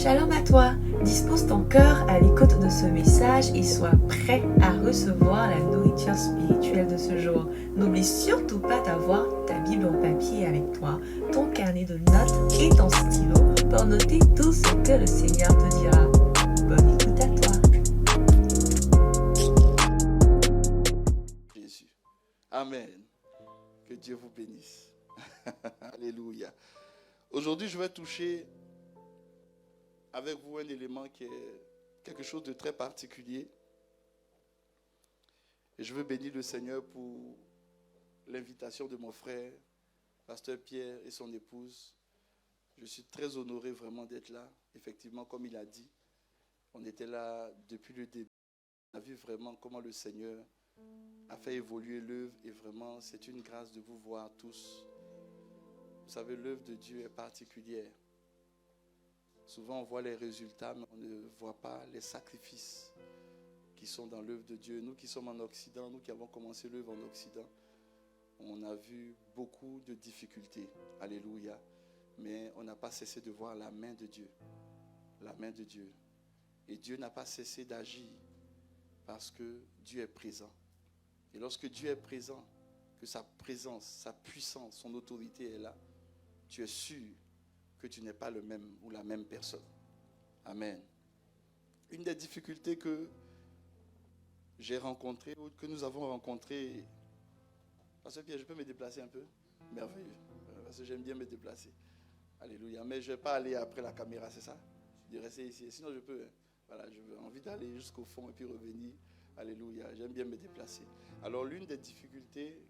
Shalom à toi, dispose ton cœur à l'écoute de ce message et sois prêt à recevoir la nourriture spirituelle de ce jour. N'oublie surtout pas d'avoir ta Bible en papier avec toi, ton carnet de notes et ton stylo pour noter tout ce que le Seigneur te dira. Bonne écoute à toi. Jésus. Amen. Que Dieu vous bénisse. Alléluia. Aujourd'hui, je vais toucher avec vous un élément qui est quelque chose de très particulier. Et je veux bénir le Seigneur pour l'invitation de mon frère, pasteur Pierre et son épouse. Je suis très honoré vraiment d'être là. Effectivement, comme il a dit, on était là depuis le début. On a vu vraiment comment le Seigneur a fait évoluer l'œuvre et vraiment, c'est une grâce de vous voir tous. Vous savez, l'œuvre de Dieu est particulière. Souvent, on voit les résultats, mais on ne voit pas les sacrifices qui sont dans l'œuvre de Dieu. Nous qui sommes en Occident, nous qui avons commencé l'œuvre en Occident, on a vu beaucoup de difficultés. Alléluia. Mais on n'a pas cessé de voir la main de Dieu. La main de Dieu. Et Dieu n'a pas cessé d'agir parce que Dieu est présent. Et lorsque Dieu est présent, que sa présence, sa puissance, son autorité est là, tu es sûr que tu n'es pas le même ou la même personne. Amen. Une des difficultés que j'ai rencontrées ou que nous avons rencontrées, Pasteur Pierre, je peux me déplacer un peu? Merveilleux. Parce que j'aime bien me déplacer. Alléluia. Mais je ne vais pas aller après la caméra, c'est ça? Je vais rester ici. Sinon, je peux. Voilà, j'ai envie d'aller jusqu'au fond et puis revenir. Alléluia. J'aime bien me déplacer. Alors, l'une des difficultés,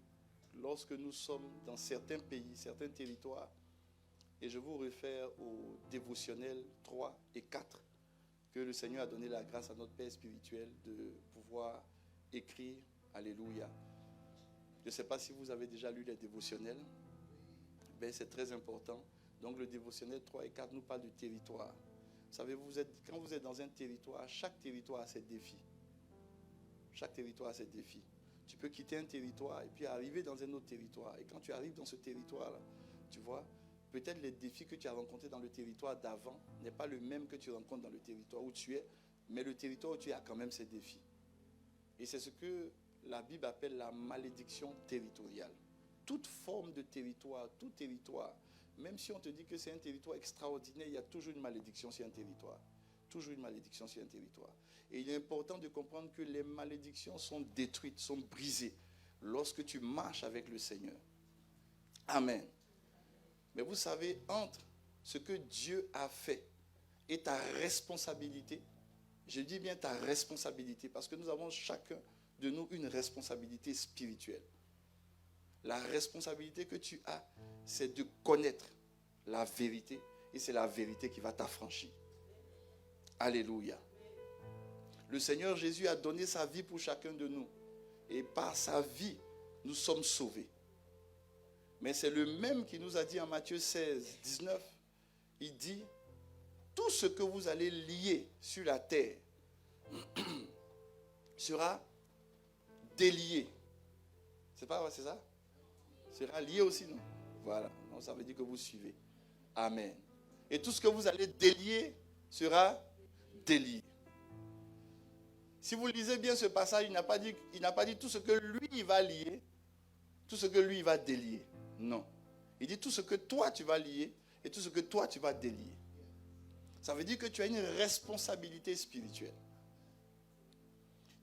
lorsque nous sommes dans certains pays, certains territoires, et je vous réfère au dévotionnel 3 et 4, que le Seigneur a donné la grâce à notre Père spirituel de pouvoir écrire. Alléluia. Je ne sais pas si vous avez déjà lu les dévotionnels. Ben, c'est très important. Donc le dévotionnel 3 et 4 nous parle du territoire. Vous savez, quand vous êtes dans un territoire, chaque territoire a ses défis. Chaque territoire a ses défis. Tu peux quitter un territoire et puis arriver dans un autre territoire. Et quand tu arrives dans ce territoire-là, tu vois, peut-être les défis que tu as rencontrés dans le territoire d'avant n'est pas le même que tu rencontres dans le territoire où tu es, mais le territoire où tu es a quand même ses défis. Et c'est ce que la Bible appelle la malédiction territoriale. Toute forme de territoire, tout territoire, même si on te dit que c'est un territoire extraordinaire, il y a toujours une malédiction sur un territoire. Toujours une malédiction sur un territoire. Et il est important de comprendre que les malédictions sont détruites, sont brisées lorsque tu marches avec le Seigneur. Amen. Mais vous savez, entre ce que Dieu a fait et ta responsabilité, je dis bien ta responsabilité, parce que nous avons chacun de nous une responsabilité spirituelle. La responsabilité que tu as, c'est de connaître la vérité, et c'est la vérité qui va t'affranchir. Alléluia. Le Seigneur Jésus a donné sa vie pour chacun de nous, et par sa vie, nous sommes sauvés. Mais c'est le même qui nous a dit en Matthieu 16, 19, il dit, tout ce que vous allez lier sur la terre sera délié. C'est pas vrai, c'est ça? Sera lié aussi, non? Voilà, donc ça veut dire que vous suivez. Amen. Et tout ce que vous allez délier sera délié. Si vous lisez bien ce passage, il n'a pas dit tout ce que lui il va lier, tout ce que lui il va délier. Non. Il dit tout ce que toi tu vas lier et tout ce que toi tu vas délier. Ça veut dire que tu as une responsabilité spirituelle.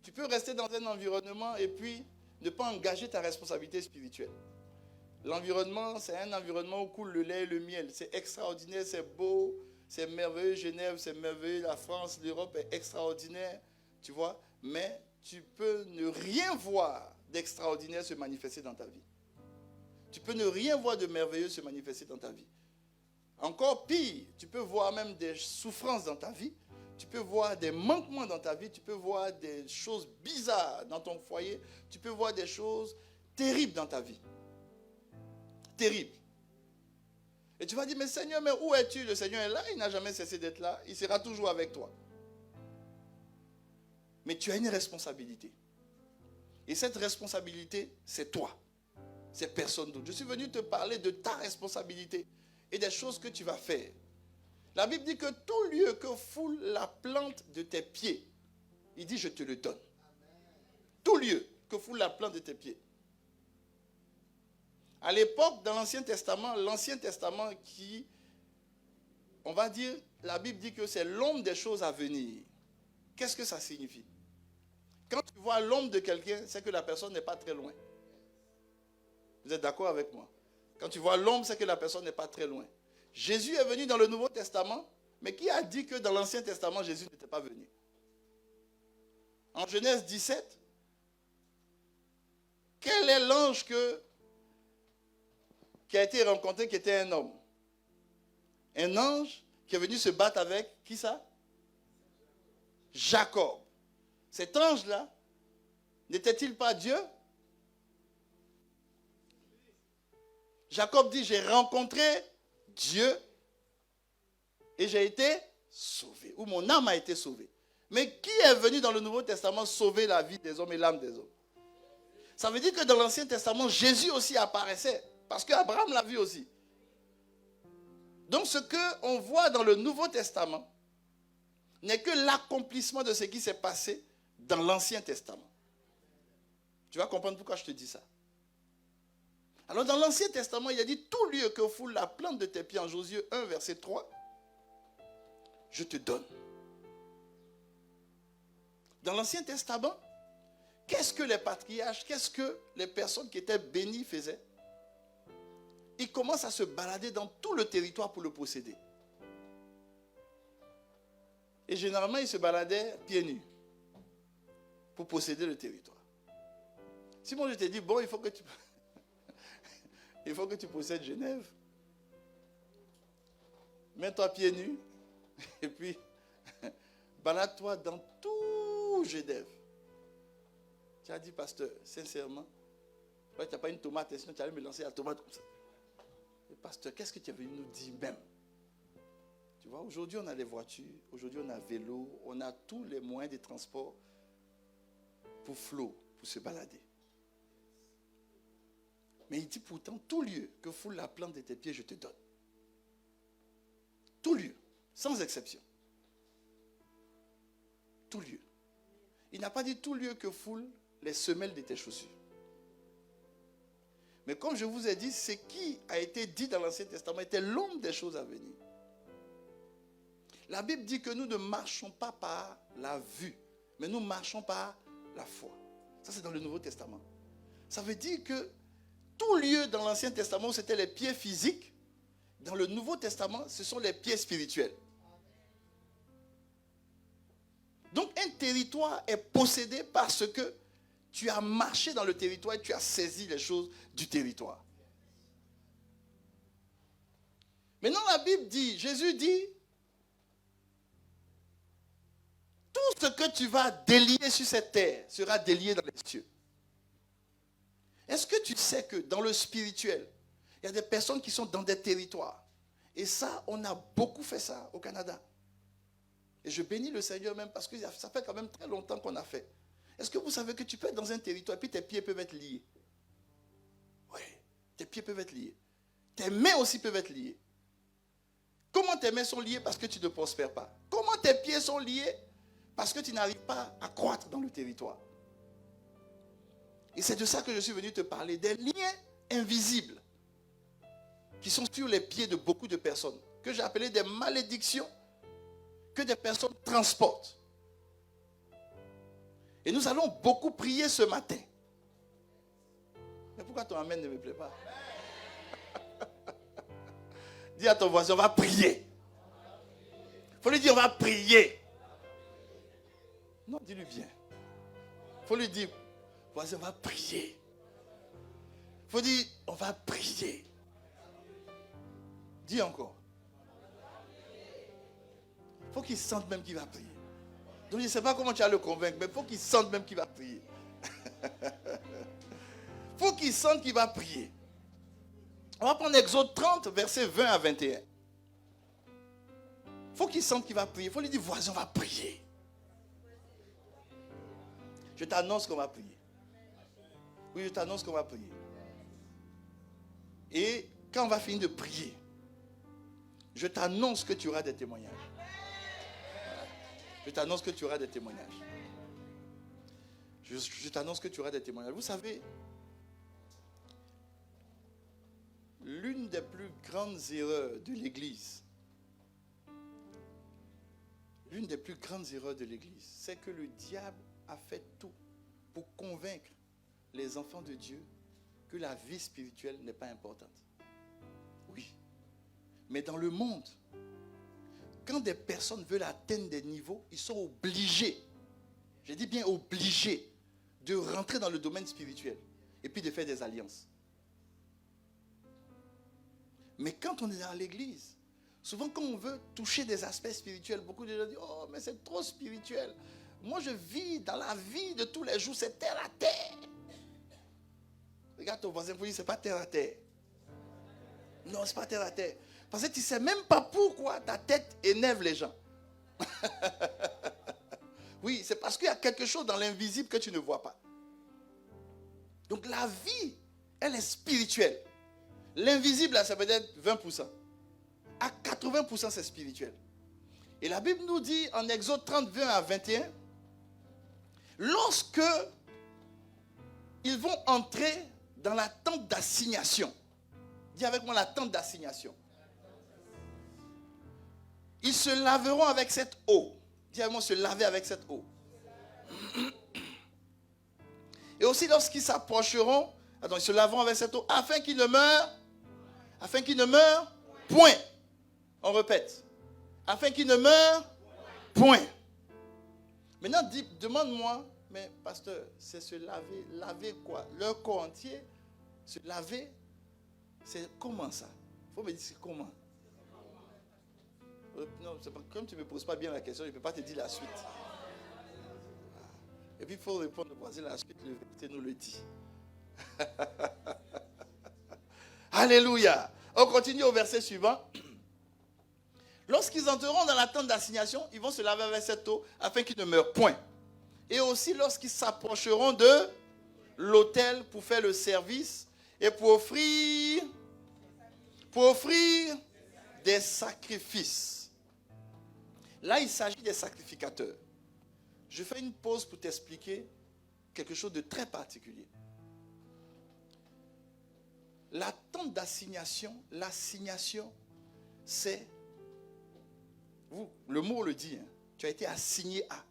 Tu peux rester dans un environnement et puis ne pas engager ta responsabilité spirituelle. L'environnement, c'est un environnement où coule le lait et le miel. C'est extraordinaire, c'est beau, c'est merveilleux. Genève, c'est merveilleux. La France, l'Europe est extraordinaire. Tu vois, mais tu peux ne rien voir d'extraordinaire se manifester dans ta vie. Tu peux ne rien voir de merveilleux se manifester dans ta vie. Encore pire, tu peux voir même des souffrances dans ta vie. Tu peux voir des manquements dans ta vie. Tu peux voir des choses bizarres dans ton foyer. Tu peux voir des choses terribles dans ta vie. Terribles. Et tu vas dire, mais Seigneur, mais où es-tu? Le Seigneur est là, il n'a jamais cessé d'être là. Il sera toujours avec toi. Mais tu as une responsabilité. Et cette responsabilité, c'est toi. C'est personne d'autre. Je suis venu te parler de ta responsabilité et des choses que tu vas faire. La Bible dit que tout lieu que foule la plante de tes pieds, il dit je te le donne. Tout lieu que foule la plante de tes pieds. À l'époque, dans l'Ancien Testament qui, on va dire, la Bible dit que c'est l'ombre des choses à venir. Qu'est-ce que ça signifie? Quand tu vois l'ombre de quelqu'un, c'est que la personne n'est pas très loin. Vous êtes d'accord avec moi? Quand tu vois l'ombre, c'est que la personne n'est pas très loin. Jésus est venu dans le Nouveau Testament, mais qui a dit que dans l'Ancien Testament, Jésus n'était pas venu? En Genèse 17, quel est l'ange qui a été rencontré qui était un homme? Un ange qui est venu se battre avec, qui ça? Jacob. Cet ange-là, n'était-il pas Dieu? Jacob dit, j'ai rencontré Dieu et j'ai été sauvé, ou mon âme a été sauvée. Mais qui est venu dans le Nouveau Testament sauver la vie des hommes et l'âme des hommes? Ça veut dire que dans l'Ancien Testament, Jésus aussi apparaissait, parce qu'Abraham l'a vu aussi. Donc ce qu'on voit dans le Nouveau Testament n'est que l'accomplissement de ce qui s'est passé dans l'Ancien Testament. Tu vas comprendre pourquoi je te dis ça. Alors dans l'Ancien Testament, il a dit, tout lieu que foule la plante de tes pieds, en Josué 1, verset 3, je te donne. Dans l'Ancien Testament, qu'est-ce que les patriarches, qu'est-ce que les personnes qui étaient bénies faisaient? Ils commencent à se balader dans tout le territoire pour le posséder. Et généralement, ils se baladaient pieds nus pour posséder le territoire. Si moi je te dis, bon, il faut que tu possèdes Genève, mets-toi pieds nus et puis balade-toi dans tout Genève. Tu as dit, pasteur, sincèrement, tu n'as pas une tomate, sinon tu allais me lancer la tomate comme ça. Et pasteur, qu'est-ce que tu es venu nous dire même? Tu vois, aujourd'hui on a les voitures, aujourd'hui on a vélo, on a tous les moyens de transport pour flot, pour se balader. Mais il dit pourtant, tout lieu que foule la plante de tes pieds, je te donne. Tout lieu, sans exception. Tout lieu. Il n'a pas dit tout lieu que foule les semelles de tes chaussures. Mais comme je vous ai dit, ce qui a été dit dans l'Ancien Testament était l'ombre des choses à venir. La Bible dit que nous ne marchons pas par la vue, mais nous marchons par la foi. Ça, c'est dans le Nouveau Testament. Ça veut dire que tout lieu dans l'Ancien Testament où c'était les pieds physiques, dans le Nouveau Testament, ce sont les pieds spirituels. Donc un territoire est possédé parce que tu as marché dans le territoire et tu as saisi les choses du territoire. Maintenant la Bible dit, Jésus dit, tout ce que tu vas délier sur cette terre sera délié dans les cieux. Est-ce que tu sais que dans le spirituel, il y a des personnes qui sont dans des territoires. Et ça, on a beaucoup fait ça au Canada. Et je bénis le Seigneur même parce que ça fait quand même très longtemps qu'on a fait. Est-ce que vous savez que tu peux être dans un territoire et puis tes pieds peuvent être liés? Oui, tes pieds peuvent être liés. Tes mains aussi peuvent être liées. Comment tes mains sont liées? Parce que tu ne prospères pas. Comment tes pieds sont liés? Parce que tu n'arrives pas à croître dans le territoire. Et c'est de ça que je suis venu te parler, des liens invisibles qui sont sur les pieds de beaucoup de personnes, que j'ai appelé des malédictions que des personnes transportent. Et nous allons beaucoup prier ce matin. Mais pourquoi ton amen ne me plaît pas? Dis à ton voisin, on va prier. Il faut lui dire, on va prier. Non, dis-lui bien. Il faut lui dire, voisin, on va prier. Il faut dire, on va prier. Dis encore. Il faut qu'il sente même qu'il va prier. Donc je ne sais pas comment tu vas le convaincre, mais il faut qu'il sente même qu'il va prier. Il faut qu'il sente qu'il va prier. On va prendre Exode 30, versets 20 à 21. Il faut qu'il sente qu'il va prier. Il faut lui dire, voisin, on va prier. Je t'annonce qu'on va prier. Oui, je t'annonce qu'on va prier. Et quand on va finir de prier, Je t'annonce que tu auras des témoignages. Je t'annonce que tu auras des témoignages. Je t'annonce que tu auras des témoignages. Vous savez, l'une des plus grandes erreurs de l'Église, c'est que le diable a fait tout pour convaincre les enfants de Dieu que la vie spirituelle n'est pas importante. Oui. Mais dans le monde, quand des personnes veulent atteindre des niveaux, ils sont obligés, je dis bien obligés, de rentrer dans le domaine spirituel et puis de faire des alliances. Mais quand on est dans l'église, souvent quand on veut toucher des aspects spirituels, beaucoup de gens disent « Oh, mais c'est trop spirituel. Moi, je vis dans la vie de tous les jours, c'est terre à terre. » Regarde ton voisin pour dire « C'est pas terre à terre. » Non, c'est pas terre à terre. Parce que tu ne sais même pas pourquoi ta tête énerve les gens. Oui, c'est parce qu'il y a quelque chose dans l'invisible que tu ne vois pas. Donc la vie, elle est spirituelle. L'invisible, là, ça peut être 20%. À 80%, c'est spirituel. Et la Bible nous dit en Exode 30, 20 à 21, lorsque ils vont entrer dans la tente d'assignation, dis avec moi la tente d'assignation, ils se laveront avec cette eau. Dis avec moi, se laver avec cette eau. Et aussi lorsqu'ils s'approcheront, ils se laveront avec cette eau, afin qu'ils ne meurent point. On répète. Afin qu'ils ne meurent point. Maintenant, demande-moi, mais pasteur, c'est se laver. Laver quoi? Leur corps entier? Se laver, c'est comment ça? Il faut me dire c'est comment? Non, c'est pas, comme tu ne me poses pas bien la question, je ne peux pas te dire la suite. Et puis il faut répondre au voisin la suite, le verset nous le dit. Alléluia. On continue au verset suivant. Lorsqu'ils entreront dans la tente d'assignation, ils vont se laver avec cette eau afin qu'ils ne meurent point. Et aussi lorsqu'ils s'approcheront de l'autel pour faire le service et pour offrir des sacrifices. Là, il s'agit des sacrificateurs. Je fais une pause pour t'expliquer quelque chose de très particulier. La tente d'assignation, l'assignation, c'est, le mot le dit, tu as été assigné à.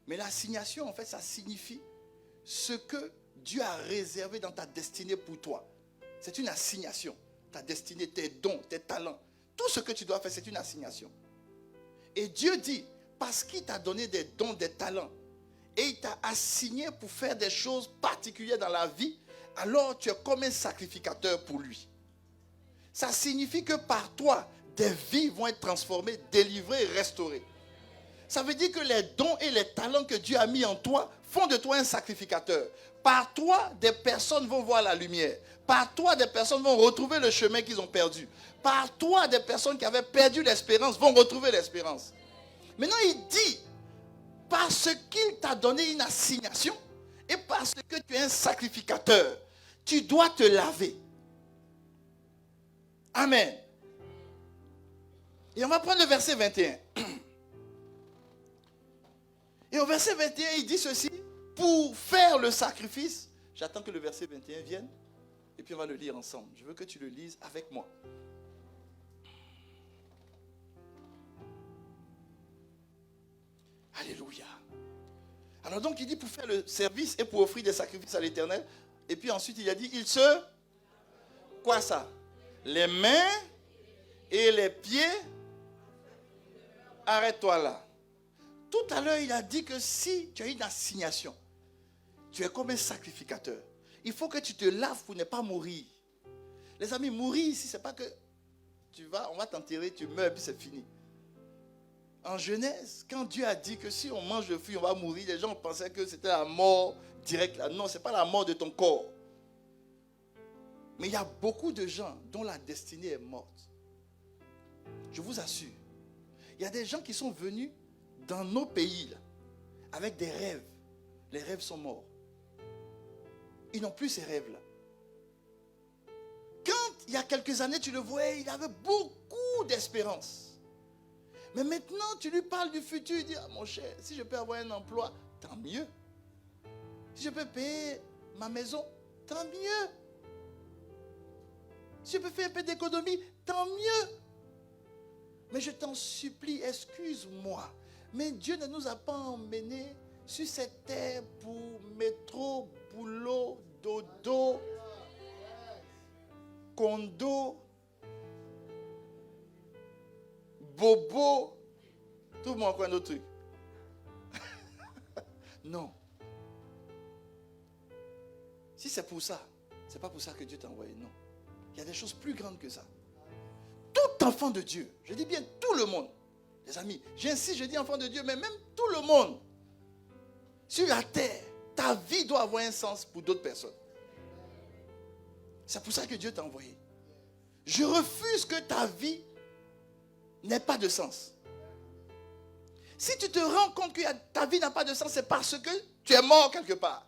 Mais l'assignation, en fait, ça signifie ce que Dieu a réservé dans ta destinée pour toi. C'est une assignation. Ta destinée, tes dons, tes talents. Tout ce que tu dois faire, c'est une assignation. Et Dieu dit, parce qu'il t'a donné des dons, des talents, et il t'a assigné pour faire des choses particulières dans la vie, alors tu es comme un sacrificateur pour lui. Ça signifie que par toi, des vies vont être transformées, délivrées et restaurées. Ça veut dire que les dons et les talents que Dieu a mis en toi font de toi un sacrificateur. Par toi, des personnes vont voir la lumière. Par toi, des personnes vont retrouver le chemin qu'ils ont perdu. Par toi, des personnes qui avaient perdu l'espérance vont retrouver l'espérance. Maintenant, il dit, parce qu'il t'a donné une assignation et parce que tu es un sacrificateur, tu dois te laver. Amen. Et on va prendre le verset 21. Et au verset 21, il dit ceci, pour faire le sacrifice, j'attends que le verset 21 vienne, et puis on va le lire ensemble. Je veux que tu le lises avec moi. Alléluia. Alors donc il dit pour faire le service et pour offrir des sacrifices à l'Éternel. Et puis ensuite il a dit, il se... Quoi ça? Les mains et les pieds. Arrête-toi là. Tout à l'heure il a dit que si tu as une assignation, tu es comme un sacrificateur. Il faut que tu te laves pour ne pas mourir. Les amis, mourir ici, c'est pas que on va t'enterrer, tu meurs, puis c'est fini. En Genèse, quand Dieu a dit que si on mange le fruit, on va mourir, les gens pensaient que c'était la mort directe. Non, ce n'est pas la mort de ton corps. Mais il y a beaucoup de gens dont la destinée est morte. Je vous assure. Il y a des gens qui sont venus dans nos pays là, avec des rêves. Les rêves sont morts. Ils n'ont plus ces rêves-là. Quand, il y a quelques années, tu le voyais, il avait beaucoup beaucoup d'espérance. Mais maintenant, tu lui parles du futur, il dit, ah, mon cher, si je peux avoir un emploi, tant mieux. Si je peux payer ma maison, tant mieux. Si je peux faire un peu d'économie, tant mieux. Mais je t'en supplie, excuse-moi. Mais Dieu ne nous a pas emmenés sur cette terre pour métro, boulot, dodo, condo, bobo. Trouve-moi encore un autre truc. Non. Si c'est pour ça, c'est pas pour ça que Dieu t'a envoyé, non. Il y a des choses plus grandes que ça. Tout enfant de Dieu, je dis bien tout le monde, les amis, j'insiste, je dis enfant de Dieu, mais même tout le monde, sur la terre, ta vie doit avoir un sens pour d'autres personnes. C'est pour ça que Dieu t'a envoyé. Je refuse que ta vie n'ait pas de sens. Si tu te rends compte que ta vie n'a pas de sens, c'est parce que tu es mort quelque part.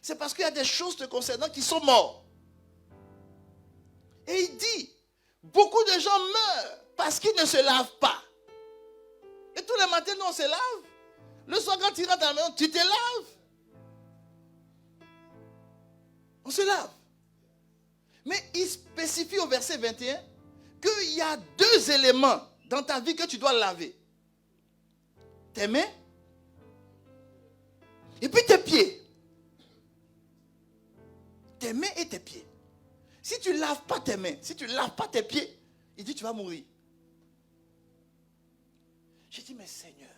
C'est parce qu'il y a des choses te concernant qui sont mortes. Et il dit, beaucoup de gens meurent parce qu'ils ne se lavent pas. Et tous les matins, nous, on se lave. Le soir, quand tu rentres à la maison, tu te laves. On se lave. Mais il spécifie au verset 21 qu'il y a 2 éléments dans ta vie que tu dois laver. Tes mains et puis tes pieds. Tes mains et tes pieds. Si tu ne laves pas tes mains, si tu ne laves pas tes pieds, il dit tu vas mourir. J'ai dit, mais Seigneur.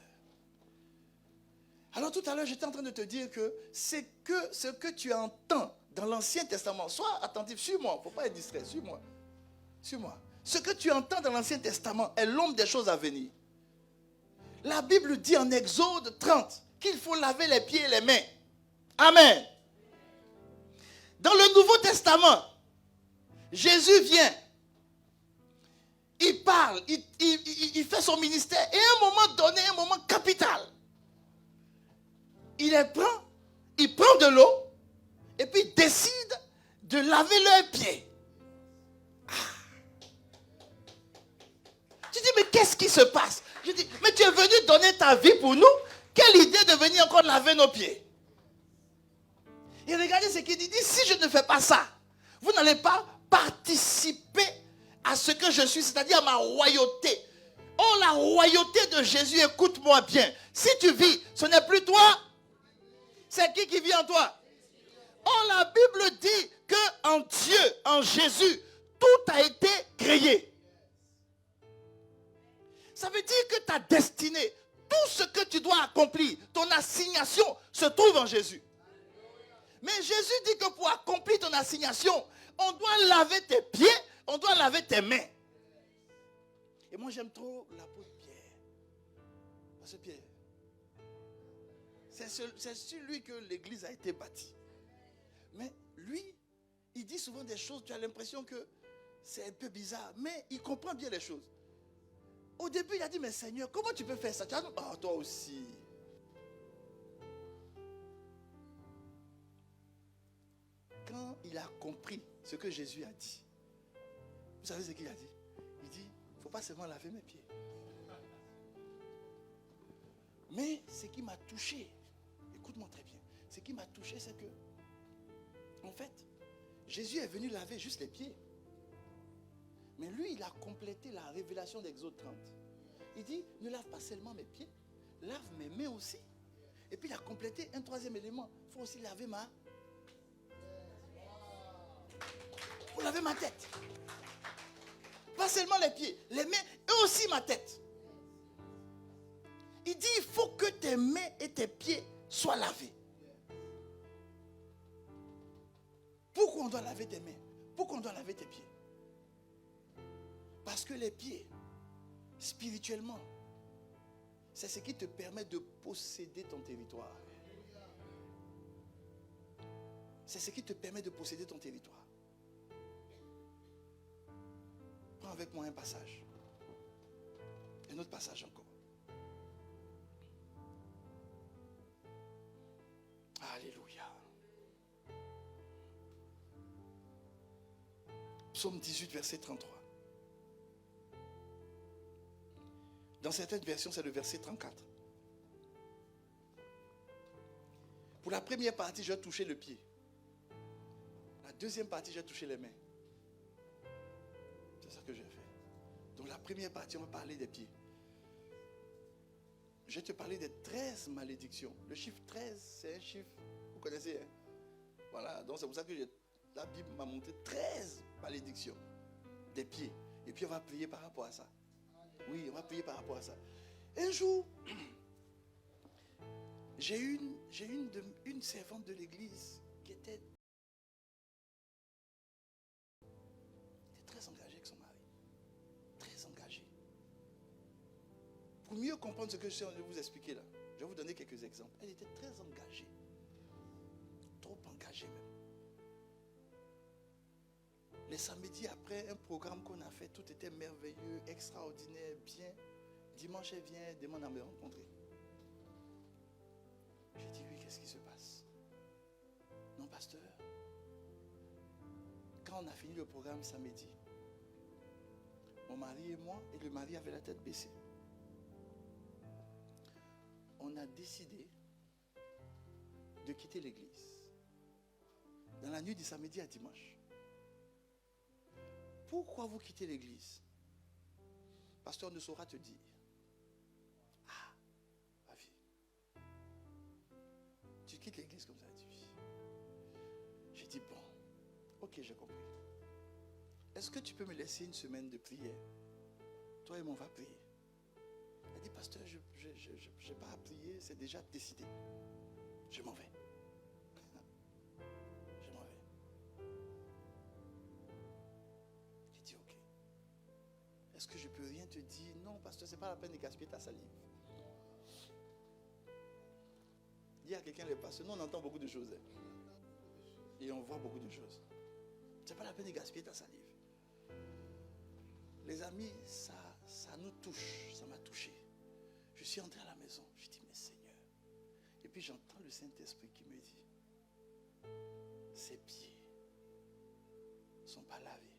Alors tout à l'heure, j'étais en train de te dire que c'est que ce que tu entends dans l'Ancien Testament, sois attentif, suis-moi, il ne faut pas être distrait, suis-moi. Suis-moi. Ce que tu entends dans l'Ancien Testament est l'ombre des choses à venir. La Bible dit en Exode 30 qu'il faut laver les pieds et les mains. Amen. Dans le Nouveau Testament, Jésus vient, il parle, il fait son ministère et à un moment donné, un moment capital, il prend de l'eau et puis il décide de laver leurs pieds. Tu dis, mais qu'est-ce qui se passe? Je dis, mais tu es venu donner ta vie pour nous. Quelle idée de venir encore laver nos pieds? Et regardez ce qu'il dit, si je ne fais pas ça, vous n'allez pas participer à ce que je suis, c'est-à-dire à ma royauté. Oh, la royauté de Jésus, écoute-moi bien. Si tu vis, ce n'est plus toi. C'est qui vit en toi? Oh, la Bible dit qu'en Dieu, en Jésus, tout a été créé. Ça veut dire que ta destinée, tout ce que tu dois accomplir, ton assignation se trouve en Jésus. Mais Jésus dit que pour accomplir ton assignation, on doit laver tes pieds, on doit laver tes mains. Et moi j'aime trop l'apôtre Pierre. Parce que Pierre, c'est sur lui que l'église a été bâtie. Mais lui, il dit souvent des choses, tu as l'impression que c'est un peu bizarre, mais il comprend bien les choses. Au début, il a dit, mais Seigneur, comment tu peux faire ça? Tu as dit, oh, toi aussi. Quand il a compris ce que Jésus a dit, vous savez ce qu'il a dit? Il dit, il ne faut pas seulement laver mes pieds. Mais ce qui m'a touché, écoute-moi très bien, ce qui m'a touché, c'est que, en fait, Jésus est venu laver juste les pieds. Mais lui, il a complété la révélation d'Exode 30. Il dit, ne lave pas seulement mes pieds, lave mes mains aussi. Et puis il a complété un 3e élément. Il faut aussi laver faut laver ma tête. Pas seulement les pieds, les mains et aussi ma tête. Il dit, il faut que tes mains et tes pieds soient lavés. Pourquoi on doit laver tes mains? Pourquoi on doit laver tes pieds? Parce que les pieds, spirituellement, c'est ce qui te permet de posséder ton territoire. C'est ce qui te permet de posséder ton territoire. Prends avec moi un passage. Un autre passage encore. Alléluia. Psaume 18, verset 33. Dans certaines versions, c'est le verset 34. Pour la première partie, j'ai touché le pied. La deuxième partie, j'ai touché les mains. C'est ça que j'ai fait. Donc la première partie, on va parler des pieds. Je vais te parler des 13 malédictions. Le chiffre 13, c'est un chiffre, vous connaissez, hein? Voilà, donc c'est pour ça que la Bible m'a montré 13 malédictions des pieds. Et puis on va prier par rapport à ça. Oui, on va prier par rapport à ça. Un jour, j'ai une servante de l'église qui était très engagée avec son mari. Très engagée. Pour mieux comprendre ce que je suis en train de vous expliquer là, je vais vous donner quelques exemples. Elle était très engagée. Trop engagée même. Les samedis après un programme qu'on a fait, tout était merveilleux, extraordinaire, bien. Dimanche, elle vient, elle demande à me rencontrer. J'ai dit oui, qu'est-ce qui se passe? Non, pasteur. Quand on a fini le programme samedi, mon mari et moi, et le mari avait la tête baissée, on a décidé de quitter l'église dans la nuit du samedi à dimanche. Pourquoi vous quittez l'église? Pasteur ne saura te dire. Ah, ma fille, tu quittes l'église comme ça? Elle dit oui. J'ai dit bon, ok, j'ai compris. Est-ce que tu peux me laisser une semaine de prière? Toi et moi, on va prier. Elle dit, pasteur, je n'ai pas à prier, c'est déjà décidé. Je m'en vais. Je m'en vais. J'ai dit, ok. Est-ce que je peux rien te dire? Non, pasteur, ce n'est pas la peine de gaspiller ta salive. Dis à quelqu'un, le pasteur, nous on entend beaucoup de choses. Et on voit beaucoup de choses. Ce n'est pas la peine de gaspiller ta salive. Les amis, ça nous touche, ça m'a touché. Je suis entré à la maison, je dis, mais Seigneur. Et puis j'entends le Saint-Esprit qui me dit, ses pieds ne sont pas lavés.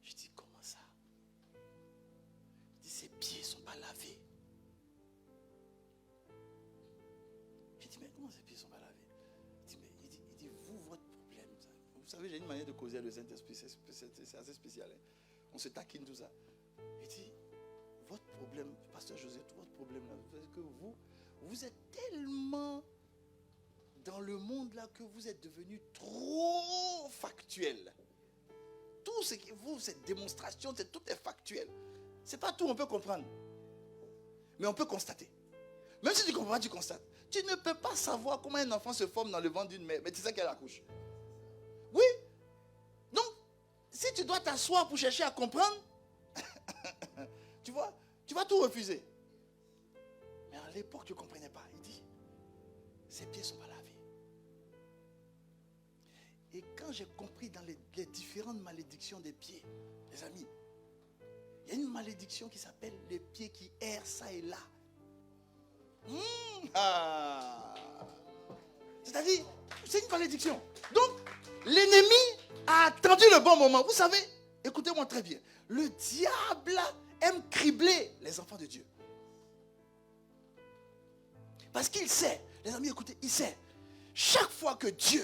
Je dis, comment ça? Il dit, ses pieds ne sont pas lavés. Je dis, mais comment ses pieds ne sont pas lavés? Il dit, vous, votre problème. Vous savez, j'ai une manière de causer le Saint-Esprit, c'est assez spécial. Hein? On se taquine tout ça. Il dit, votre problème, pasteur Joseph, votre problème là, c'est que vous êtes tellement dans le monde là que vous êtes devenu trop factuel. Tout ce qui vous, cette démonstration, tout est factuel. C'est pas tout, on peut comprendre. Mais on peut constater. Même si tu ne comprends pas, tu constates. Tu ne peux pas savoir comment un enfant se forme dans le ventre d'une mère, mais tu sais qu'elle accouche. Oui. Donc, si tu dois t'asseoir pour chercher à comprendre, tu vois, tu vas tout refuser. Mais à l'époque, tu ne comprenais pas. Il dit, ses pieds ne sont pas lavés. Et quand j'ai compris dans les différentes malédictions des pieds, les amis, il y a une malédiction qui s'appelle les pieds qui errent ça et là. C'est-à-dire, c'est une malédiction. Donc, l'ennemi a attendu le bon moment. Vous savez, écoutez-moi très bien. Le diable aime cribler les enfants de Dieu. Parce qu'il sait, les amis, écoutez, il sait. Chaque fois que Dieu,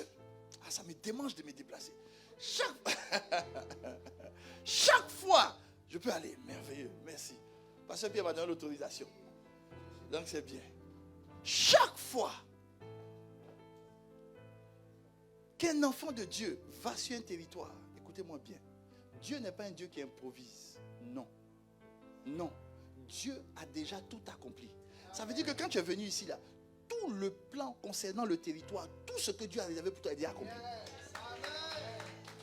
ça me démange de me déplacer. Chaque fois, je peux aller. Merveilleux, merci. Pasteur Pierre m'a donné l'autorisation. Donc c'est bien. Chaque fois qu'un enfant de Dieu va sur un territoire, écoutez-moi bien, Dieu n'est pas un Dieu qui improvise. Non. Non. Dieu a déjà tout accompli. Ça veut dire que quand tu es venu ici, là, tout le plan concernant le territoire, tout ce que Dieu a réservé pour toi est déjà accompli.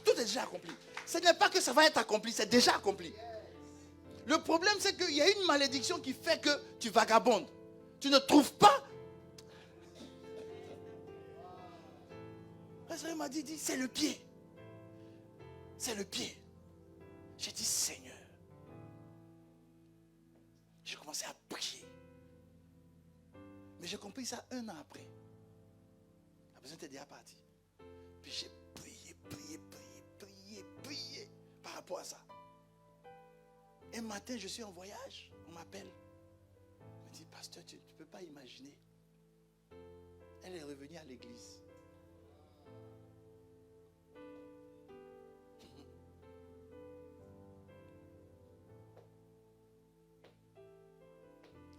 Tout est déjà accompli. Ce n'est pas que ça va être accompli, c'est déjà accompli. Le problème, c'est qu'il y a une malédiction qui fait que tu vagabondes. Tu ne trouves pas. Le Seigneur m'a dit, c'est le pied. C'est le pied. J'ai dit, Seigneur. J'ai commencé à prier. Mais j'ai compris ça 1 an après. La personne était déjà partie. Puis j'ai prié par rapport à ça. Un matin, je suis en voyage, on m'appelle. On me dit, pasteur, tu ne peux pas imaginer. Elle est revenue à l'église.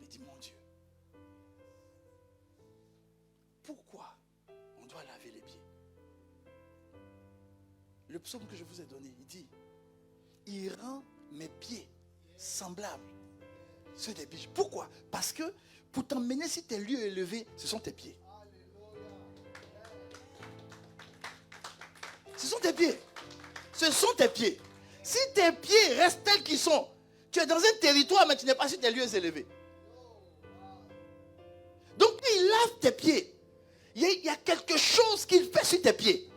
Il dit, mon Dieu, pourquoi on doit laver les pieds? Le psaume que je vous ai donné, il dit, il rend mes pieds semblables ceux des biches. Pourquoi? Parce que pour t'emmener sur tes lieux élevés, ce sont tes pieds. Ce sont tes pieds. Ce sont tes pieds. Si tes pieds restent tels qu'ils sont, tu es dans un territoire, mais tu n'es pas sur tes lieux élevés. Donc, il lave tes pieds. Il y a quelque chose qu'il fait sur tes pieds.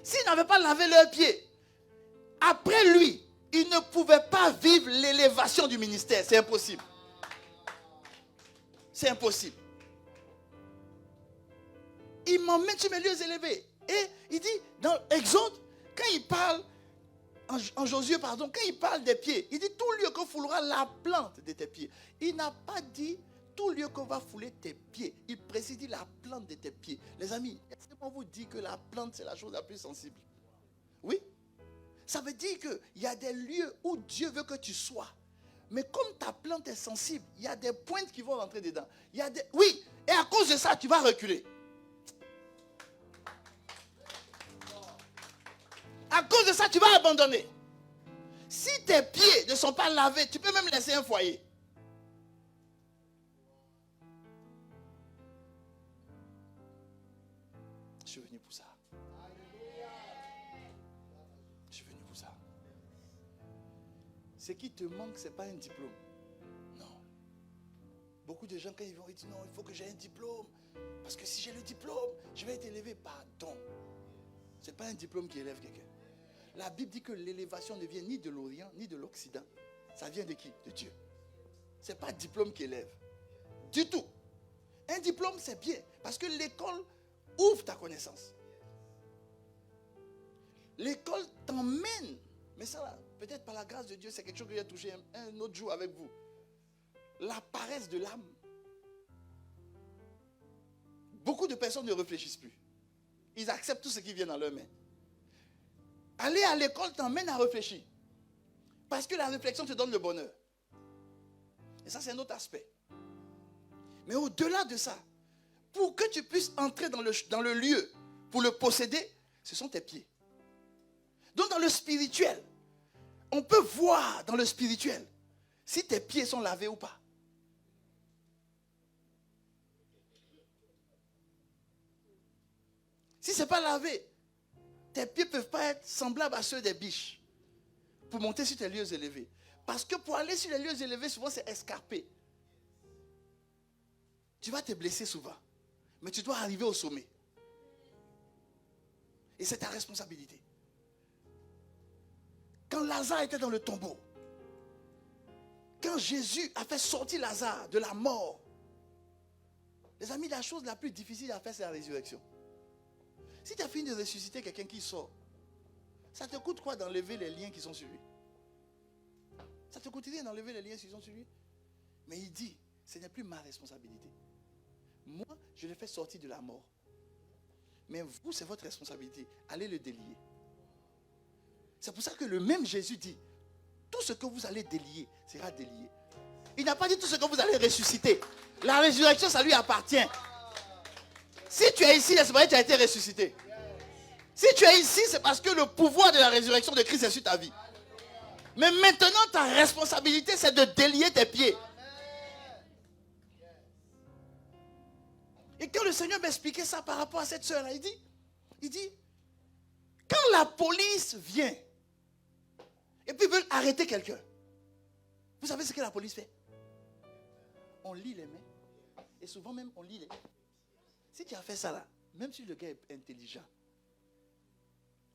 S'il n'avait pas lavé leurs pieds, après lui, il ne pouvait pas vivre l'élévation du ministère. C'est impossible. C'est impossible. Il m'emmène sur mes lieux élevés. Et il dit, dans Exode, quand il parle, en Josué, pardon, quand il parle des pieds, il dit tout lieu que foulera la plante de tes pieds. Il n'a pas dit tout lieu qu'on va fouler tes pieds. Il précise la plante de tes pieds. Les amis, est-ce qu'on vous dit que la plante, c'est la chose la plus sensible? Oui. Ça veut dire qu'il y a des lieux où Dieu veut que tu sois. Mais comme ta plante est sensible, il y a des pointes qui vont rentrer dedans. Oui, et à cause de ça, tu vas reculer. À cause de ça, tu vas abandonner. Si tes pieds ne sont pas lavés, tu peux même laisser un foyer. Je suis venu pour ça. Je suis venu pour ça. Ce qui te manque, ce n'est pas un diplôme. Non. Beaucoup de gens, quand ils vont, ils disent non, il faut que j'ai un diplôme. Parce que si j'ai le diplôme, je vais être élevé. Pardon. Ce n'est pas un diplôme qui élève quelqu'un. La Bible dit que l'élévation ne vient ni de l'Orient, ni de l'Occident. Ça vient de qui? De Dieu. Ce n'est pas un diplôme qui élève. Du tout. Un diplôme, c'est bien. Parce que l'école ouvre ta connaissance. L'école t'emmène. Mais ça, peut-être par la grâce de Dieu, c'est quelque chose que j'ai touché un autre jour avec vous. La paresse de l'âme. Beaucoup de personnes ne réfléchissent plus. Ils acceptent tout ce qui vient dans leurs mains. Aller à l'école t'emmène à réfléchir. Parce que la réflexion te donne le bonheur. Et ça, c'est un autre aspect. Mais au-delà de ça, pour que tu puisses entrer dans le lieu, pour le posséder, ce sont tes pieds. Donc dans le spirituel, on peut voir dans le spirituel si tes pieds sont lavés ou pas. Si ce n'est pas lavé, tes pieds ne peuvent pas être semblables à ceux des biches pour monter sur tes lieux élevés. Parce que pour aller sur les lieux élevés, souvent c'est escarpé. Tu vas te blesser souvent. Mais tu dois arriver au sommet. Et c'est ta responsabilité. Quand Lazare était dans le tombeau, quand Jésus a fait sortir Lazare de la mort, les amis, la chose la plus difficile à faire, c'est la résurrection. Si tu as fini de ressusciter quelqu'un qui sort, ça te coûte quoi d'enlever les liens qui sont sur lui? Ça te coûte rien d'enlever les liens qui sont sur lui? Mais il dit, ce n'est plus ma responsabilité. Moi, je l'ai fait sortir de la mort. Mais vous, c'est votre responsabilité. Allez le délier. C'est pour ça que le même Jésus dit, tout ce que vous allez délier sera délié. Il n'a pas dit tout ce que vous allez ressusciter. La résurrection, ça lui appartient. Si tu es ici, c'est vrai que tu as été ressuscité. Si tu es ici, c'est parce que le pouvoir de la résurrection de Christ est sur ta vie. Mais maintenant, ta responsabilité, c'est de délier tes pieds. Et quand le Seigneur m'expliquait ça par rapport à cette soeur-là, il dit, quand la police vient, et puis ils veulent arrêter quelqu'un, vous savez ce que la police fait? On lit les mains, et souvent même on lit les mains. Si tu as fait ça là, même si le gars est intelligent,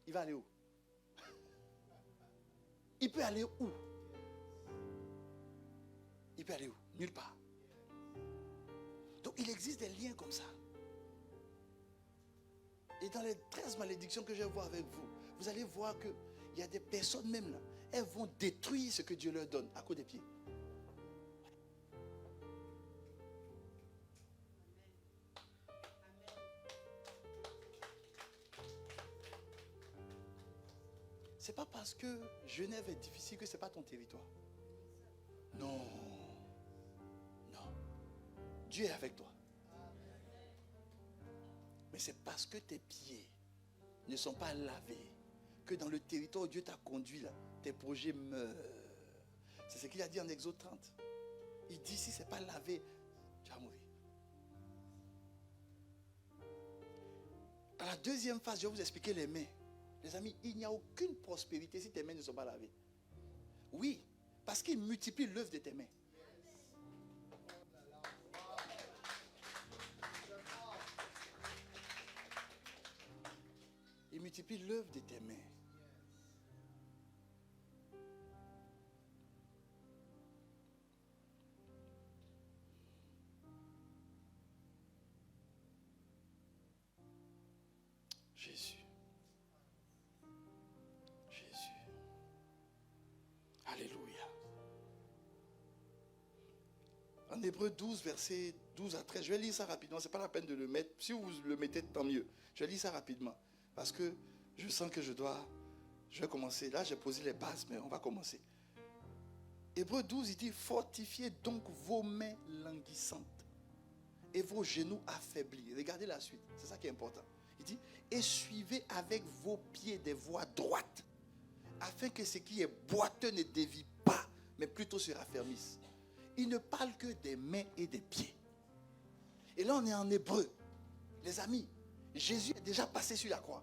il va aller où? Il peut aller où? Il peut aller où? Nulle part. Donc il existe des liens comme ça. Et dans les 13 malédictions que je vais voir avec vous, vous allez voir qu'il y a des personnes même là, elles vont détruire ce que Dieu leur donne à cause des pieds. C'est pas parce que Genève est difficile que ce n'est pas ton territoire. Non. Non. Dieu est avec toi. Mais c'est parce que tes pieds ne sont pas lavés que dans le territoire où Dieu t'a conduit, là, tes projets meurent. C'est ce qu'il a dit en Exode 30. Il dit, si ce n'est pas lavé, tu vas mourir. À la deuxième phase, je vais vous expliquer les mains. Les amis, il n'y a aucune prospérité si tes mains ne sont pas lavées. Oui, parce qu'il multiplie l'œuvre de tes mains. Il multiplie l'œuvre de tes mains. Jésus. Alléluia. En Hébreux 12, versets 12 à 13, je vais lire ça rapidement. Ce n'est pas la peine de le mettre. Si vous le mettez, tant mieux. Je vais lire ça rapidement. Parce que je sens que je vais commencer. Là, j'ai posé les bases, mais on va commencer. Hébreux 12, il dit, fortifiez donc vos mains languissantes et vos genoux affaiblis. Regardez la suite. C'est ça qui est important. Il dit, et suivez avec vos pieds des voies droites, afin que ce qui est boiteux ne dévie pas, mais plutôt se raffermisse. Il ne parle que des mains et des pieds. Et là, on est en hébreu. Les amis, Jésus est déjà passé sur la croix.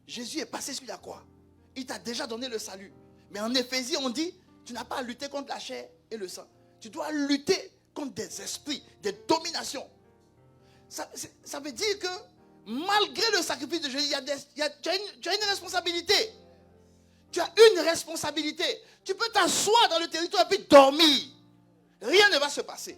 Jésus est passé sur la croix. Il t'a déjà donné le salut. Mais en Éphésiens, on dit, tu n'as pas à lutter contre la chair et le sang. Tu dois lutter contre des esprits, des dominations. Ça veut dire que malgré le sacrifice de Jésus, tu as une responsabilité. Tu as une responsabilité. Tu peux t'asseoir dans le territoire et puis dormir. Rien ne va se passer.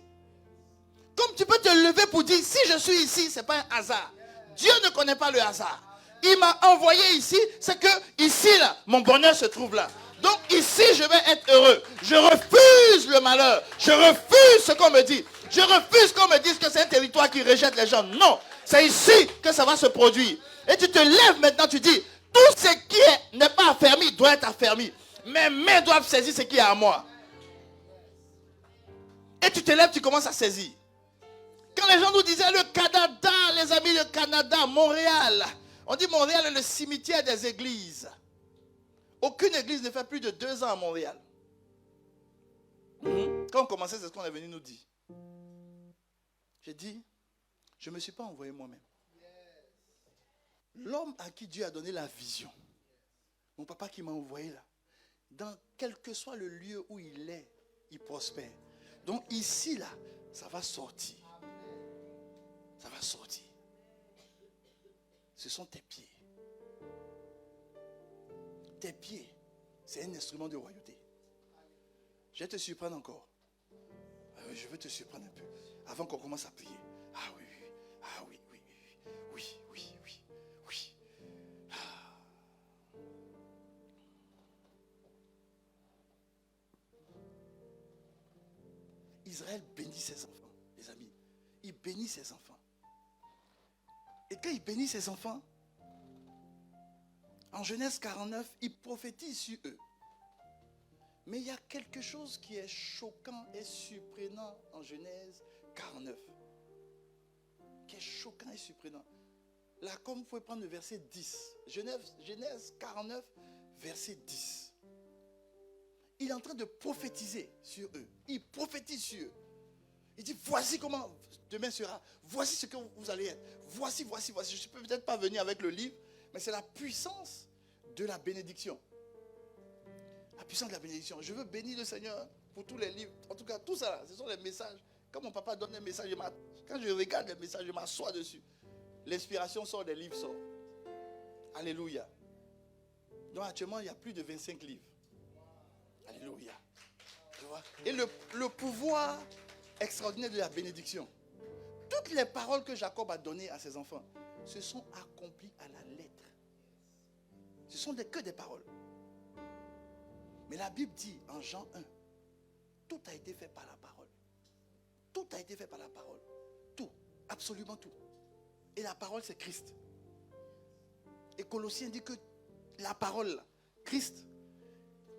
Comme tu peux te lever pour dire, si je suis ici, ce n'est pas un hasard. Dieu ne connaît pas le hasard. Il m'a envoyé ici, c'est que ici, là, mon bonheur se trouve là. Donc ici, je vais être heureux. Je refuse le malheur. Je refuse ce qu'on me dit. Je refuse qu'on me dise que c'est un territoire qui rejette les gens. Non, c'est ici que ça va se produire. Et tu te lèves maintenant, tu dis, tout ce qui n'est pas affermi doit être affermi. Mes mains doivent saisir ce qui est à moi. Et tu te lèves, tu commences à saisir. Quand les gens nous disaient le Canada, les amis, le Canada, Montréal. On dit Montréal est le cimetière des églises. Aucune église ne fait plus de 2 ans à Montréal. Quand on commençait, c'est ce qu'on est venu nous dire. J'ai dit, je ne me suis pas envoyé moi-même. L'homme à qui Dieu a donné la vision, mon papa qui m'a envoyé là, dans quel que soit le lieu où il est, il prospère. Donc ici là, ça va sortir. Ça va sortir. Ce sont tes pieds. Tes pieds, c'est un instrument de royauté. Je vais te surprendre encore. Je veux te surprendre un peu. Avant qu'on commence à prier. Ah oui, oui. Ah oui, oui, oui. Oui, oui, oui. Oui. Ah. Israël bénit ses enfants, les amis. Il bénit ses enfants. Et quand il bénit ses enfants, en Genèse 49, il prophétise sur eux. Mais il y a quelque chose qui est choquant et surprenant en Genèse 49. Qui est choquant et surprenant. Là, comme vous pouvez prendre le verset 10. Genèse 49, verset 10. Il est en train de prophétiser sur eux. Il prophétise sur eux. Il dit, voici comment demain sera. Voici ce que vous allez être. Voici. Je ne peux peut-être pas venir avec le livre, mais c'est la puissance de la bénédiction. La puissance de la bénédiction. Je veux bénir le Seigneur pour tous les livres. En tout cas, tout ça, ce sont les messages. Quand mon papa donne un message, quand je regarde les messages, je m'assois dessus. L'inspiration sort, des livres sortent. Alléluia. Donc actuellement, il y a plus de 25 livres. Alléluia. Tu vois? Et le pouvoir extraordinaire de la bénédiction. Toutes les paroles que Jacob a données à ses enfants se sont accomplies à la lettre. Ce Ce sont que des paroles. Mais la Bible dit en Jean 1, tout a été fait par la parole. Tout a été fait par la parole. Tout, absolument tout. Et la parole, c'est Christ. Et Colossiens dit que la parole, Christ,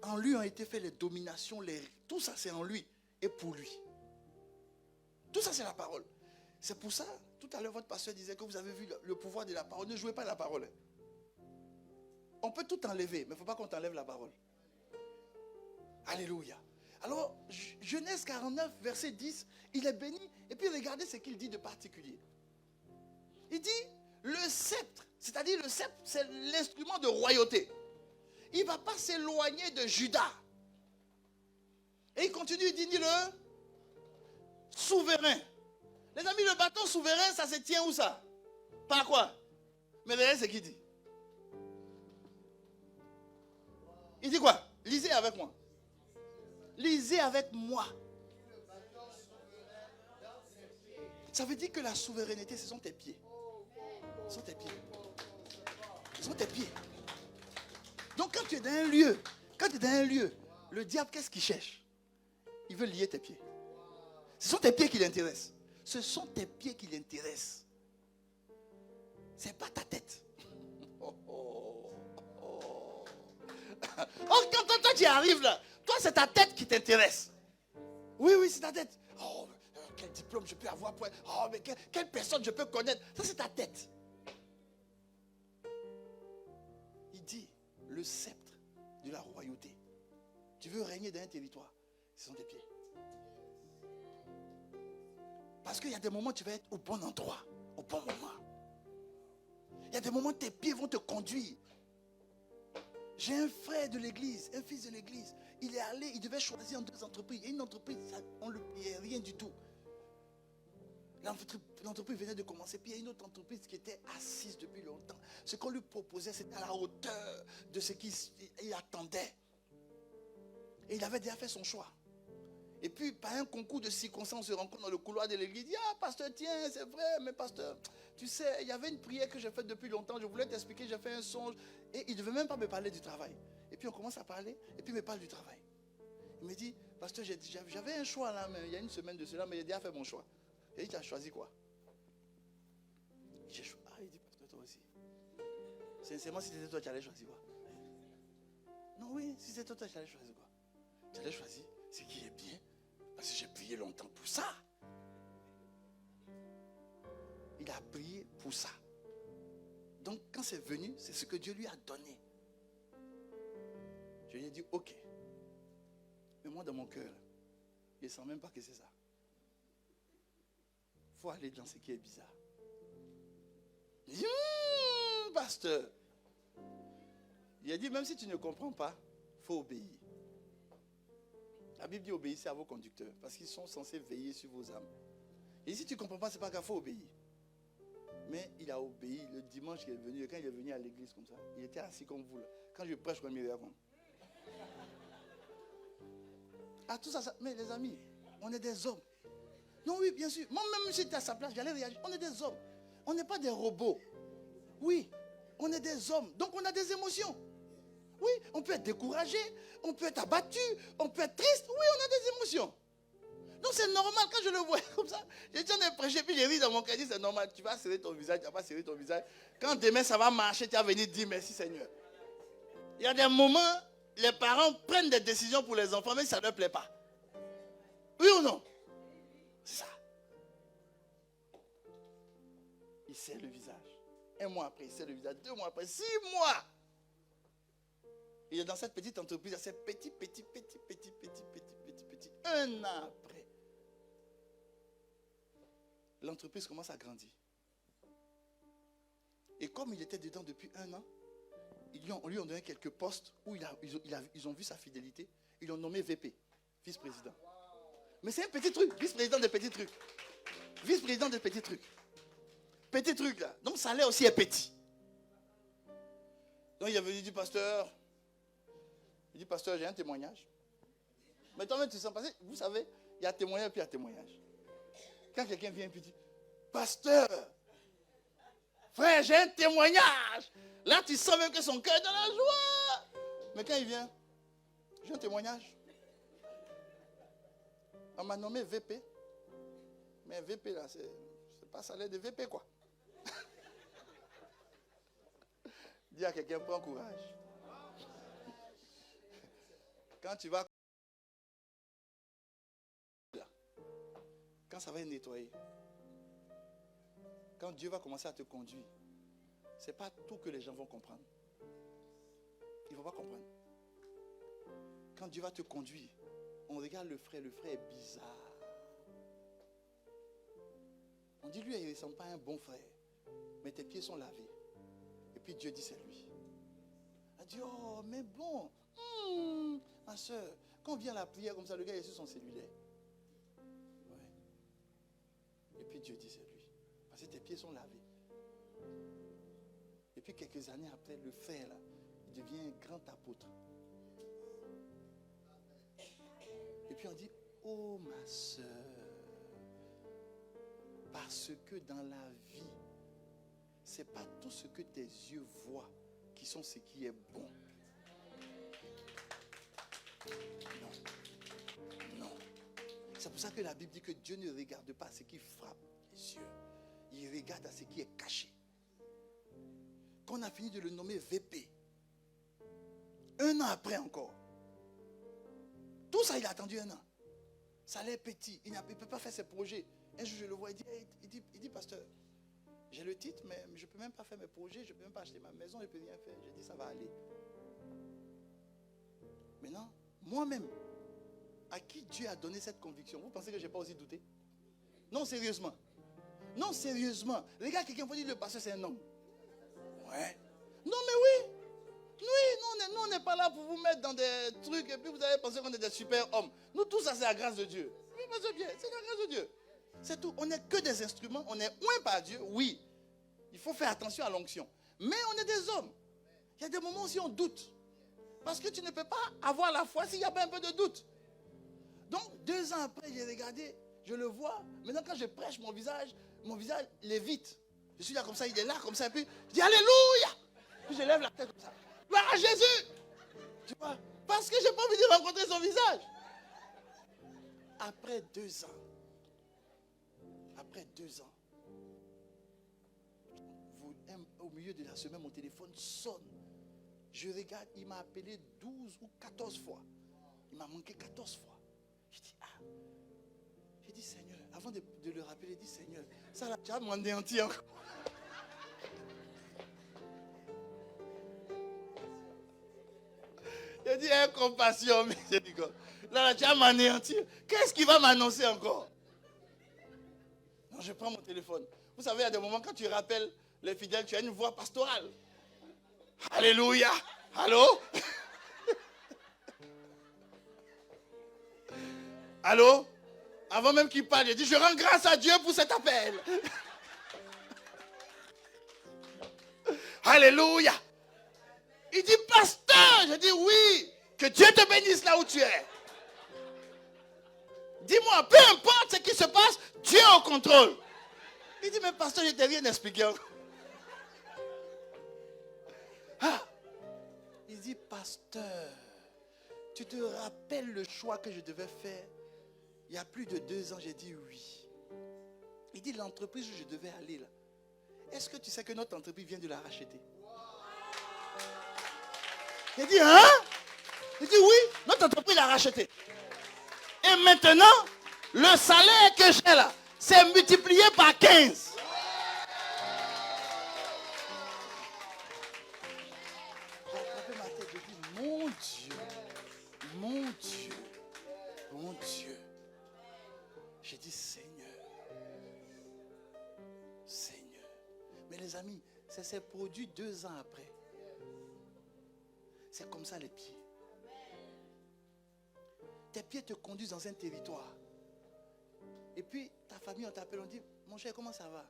en lui ont été faites les dominations, tout ça c'est en lui et pour lui. Tout ça c'est la parole. C'est pour ça, tout à l'heure votre pasteur disait que vous avez vu le pouvoir de la parole. Ne jouez pas la parole. On peut tout enlever, mais il ne faut pas qu'on t'enlève la parole. Alléluia. Alors, Genèse 49, verset 10, il est béni. Et puis regardez ce qu'il dit de particulier. Il dit, le sceptre, c'est-à-dire le sceptre, c'est l'instrument de royauté. Il ne va pas s'éloigner de Juda. Et il continue, il dit le souverain. Les amis, le bâton souverain, ça se tient où ça? Par quoi? Mais regardez ce qu'il dit. Il dit quoi? Lisez avec moi. Lisez avec moi. Ça veut dire que la souveraineté, ce sont tes pieds. Ce sont tes pieds. Ce sont tes pieds. Donc quand tu es dans un lieu, le diable, qu'est-ce qu'il cherche? Il veut lier tes pieds. Ce sont tes pieds qui l'intéressent. Ce sont tes pieds qui l'intéressent. Ce n'est pas ta tête. Oh, quand toi tu arrives là, toi c'est ta tête qui t'intéresse. Oui, c'est ta tête. Oh, quel diplôme je peux avoir pour... Oh, mais quelle personne je peux connaître. Ça c'est ta tête. Il dit, le sceptre de la royauté. Tu veux régner dans un territoire, ce sont tes pieds. Parce qu'il y a des moments où tu vas être au bon endroit, au bon moment. Il y a des moments où tes pieds vont te conduire. J'ai un frère de l'église, un fils de l'église. Il est allé, il devait choisir en 2 entreprises. Et une entreprise, on ne le payait rien du tout. L'entreprise venait de commencer. Puis il y a une autre entreprise qui était assise depuis longtemps. Ce qu'on lui proposait, c'était à la hauteur de ce qu'il attendait. Et il avait déjà fait son choix. Et puis, par un concours de circonstances, on se rencontre dans le couloir de l'église. Il dit, ah, pasteur, tiens, c'est vrai, mais pasteur, tu sais, il y avait une prière que j'ai faite depuis longtemps. Je voulais t'expliquer, j'ai fait un songe. Et il ne devait même pas me parler du travail. Et puis, on commence à parler, et puis il me parle du travail. Il me dit, pasteur, j'avais un choix là, mais il y a une semaine de cela, mais j'ai déjà fait mon choix. Et il dit, tu as choisi quoi? J'ai choisi. Ah, il dit, pasteur, toi aussi. Sincèrement, si c'était toi, tu allais choisir quoi? Non, oui, si c'était toi, tu allais choisir quoi? Tu allais choisir ce qui est bien. Parce que j'ai prié longtemps pour ça. Il a prié pour ça. Donc quand c'est venu, c'est ce que Dieu lui a donné. Je lui ai dit, ok. Mais moi dans mon cœur, je ne sens même pas que c'est ça. Il faut aller dans ce qui est bizarre. Il dit, pasteur. Il a dit, même si tu ne comprends pas, il faut obéir. La Bible dit obéissez à vos conducteurs parce qu'ils sont censés veiller sur vos âmes. Et si tu ne comprends pas, ce n'est pas grave, il faut obéir. Mais il a obéi le dimanche qu'il est venu. Et quand il est venu à l'église comme ça, il était assis comme vous là. Quand je prêche, comme il est avant. Ah, tout ça, mais les amis, on est des hommes. Non, oui, bien sûr. Moi, même si j'étais à sa place, j'allais réagir. On est des hommes. On n'est pas des robots. Oui, on est des hommes. Donc on a des émotions. Oui, on peut être découragé, on peut être abattu, on peut être triste. Oui, on a des émotions. Donc c'est normal, quand je le vois comme ça, j'ai dit on est prêché, puis j'ai ri dans mon cœur, c'est normal, tu vas serrer ton visage, tu vas pas serrer ton visage. Quand demain ça va marcher, tu vas venir dire merci Seigneur. Il y a des moments, les parents prennent des décisions pour les enfants, mais ça ne leur plaît pas. Oui ou non? C'est ça. Il serre le visage. 1 mois après, il serre le visage. 2 mois après, 6 mois. Il est dans cette petite entreprise, il y a ces petits. 1 an après, l'entreprise commence à grandir. Et comme il était dedans depuis 1 an, on lui ont donné quelques postes où ils ont vu sa fidélité. Ils l'ont nommé VP, vice-président. Mais c'est un petit truc, vice-président de petits trucs. Vice-président de petits trucs. Petit truc là. Donc ça salaire aussi est petit. Donc il est venu du pasteur. Il dit, pasteur, j'ai un témoignage. Mais toi-même, tu sens passer. Vous savez, il y a témoignage et puis il y a témoignage. Quand quelqu'un vient et puis dit, pasteur, Frère, j'ai un témoignage. Là, tu sens même que son cœur est dans la joie. Mais quand il vient, j'ai un témoignage. On m'a nommé VP. Mais VP, là, c'est pas salaire de VP, quoi. Dis à quelqu'un, prends courage. Quand tu vas... Quand ça va être nettoyé, quand Dieu va commencer à te conduire, ce n'est pas tout que les gens vont comprendre. Ils ne vont pas comprendre. Quand Dieu va te conduire, on regarde le frère est bizarre. On dit, lui, il ne ressemble pas à un bon frère, mais tes pieds sont lavés. Et puis Dieu dit, c'est lui. Elle dit, oh, mais bon, ma soeur, quand on vient à la prière comme ça, le gars est sur son cellulaire. Et puis Dieu dit c'est lui. Parce que tes pieds sont lavés. Et puis quelques années après, le frère là, il devient un grand apôtre. Et puis on dit, oh ma soeur, parce que dans la vie, c'est pas tout ce que tes yeux voient qui sont ce qui est bon. Non. C'est pour ça que la Bible dit que Dieu ne regarde pas à ce qui frappe les yeux. Il regarde à ce qui est caché. Quand on a fini de le nommer VP, 1 an après encore, tout ça il a attendu 1 an. Ça l'air petit, il ne peut pas faire ses projets. Un jour je le vois, il dit pasteur, j'ai le titre mais je ne peux même pas faire mes projets, je ne peux même pas acheter ma maison, je ne peux rien faire. J'ai dit ça va aller. Maintenant, moi-même, à qui Dieu a donné cette conviction? Vous pensez que je n'ai pas aussi douté? Non, sérieusement. Non, sérieusement. Les gars, quelqu'un peut dire le pasteur c'est un homme. Ouais. Non, mais oui. Oui, nous on n'est pas là pour vous mettre dans des trucs et puis vous allez penser qu'on est des super hommes. Nous, tout ça, c'est la grâce de Dieu. Oui, c'est bien, c'est la grâce de Dieu. C'est tout. On n'est que des instruments. On est oint par Dieu, oui. Il faut faire attention à l'onction. Mais on est des hommes. Il y a des moments aussi où on doute. Parce que tu ne peux pas avoir la foi s'il n'y a pas un peu de doute. Donc, 2 ans après, j'ai regardé, je le vois. Maintenant, quand je prêche, mon visage lévite. Je suis là comme ça, il est là comme ça. Et puis, je dis Alléluia. Puis je lève la tête comme ça. Gloire à Jésus. Tu vois, parce que je n'ai pas envie de rencontrer son visage. Après 2 ans, au milieu de la semaine, mon téléphone sonne. Je regarde, il m'a appelé 12 ou 14 fois. Il m'a manqué 14 fois. Je dis, j'ai dit, Seigneur, avant de le rappeler, j'ai dit, Seigneur, ça là, tu as m'anéanti encore. J'ai dit, compassion, miséricorde. Là, tu as m'anéanti. Qu'est-ce qui va m'annoncer encore? Non, je prends mon téléphone. Vous savez, il y a des moments, quand tu rappelles les fidèles, tu as une voix pastorale. Alléluia. Allô? Allô? Avant même qu'il parle, il dit, je rends grâce à Dieu pour cet appel. Alléluia. Il dit, pasteur, je dis oui, que Dieu te bénisse là où tu es. Dis-moi, peu importe ce qui se passe, Dieu est au contrôle. Il dit, mais pasteur, je ne t'ai rien expliqué encore. Il dit, pasteur, tu te rappelles le choix que je devais faire il y a plus de 2 ans? J'ai dit oui. Il dit, l'entreprise où je devais aller là, est-ce que tu sais que notre entreprise vient de la racheter? J'ai dit, hein? Il dit, oui, notre entreprise l'a racheté. Et maintenant, le salaire que j'ai là, c'est multiplié par 15. J'ai attrapé ma tête, j'ai dit, mon Dieu, mon Dieu, mon Dieu. J'ai dit, Seigneur, Seigneur. Mais les amis, ça s'est produit 2 ans après. C'est comme ça les pieds. Tes pieds te conduisent dans un territoire. Et puis ta famille, on t'appelle, on dit, mon cher, comment ça va?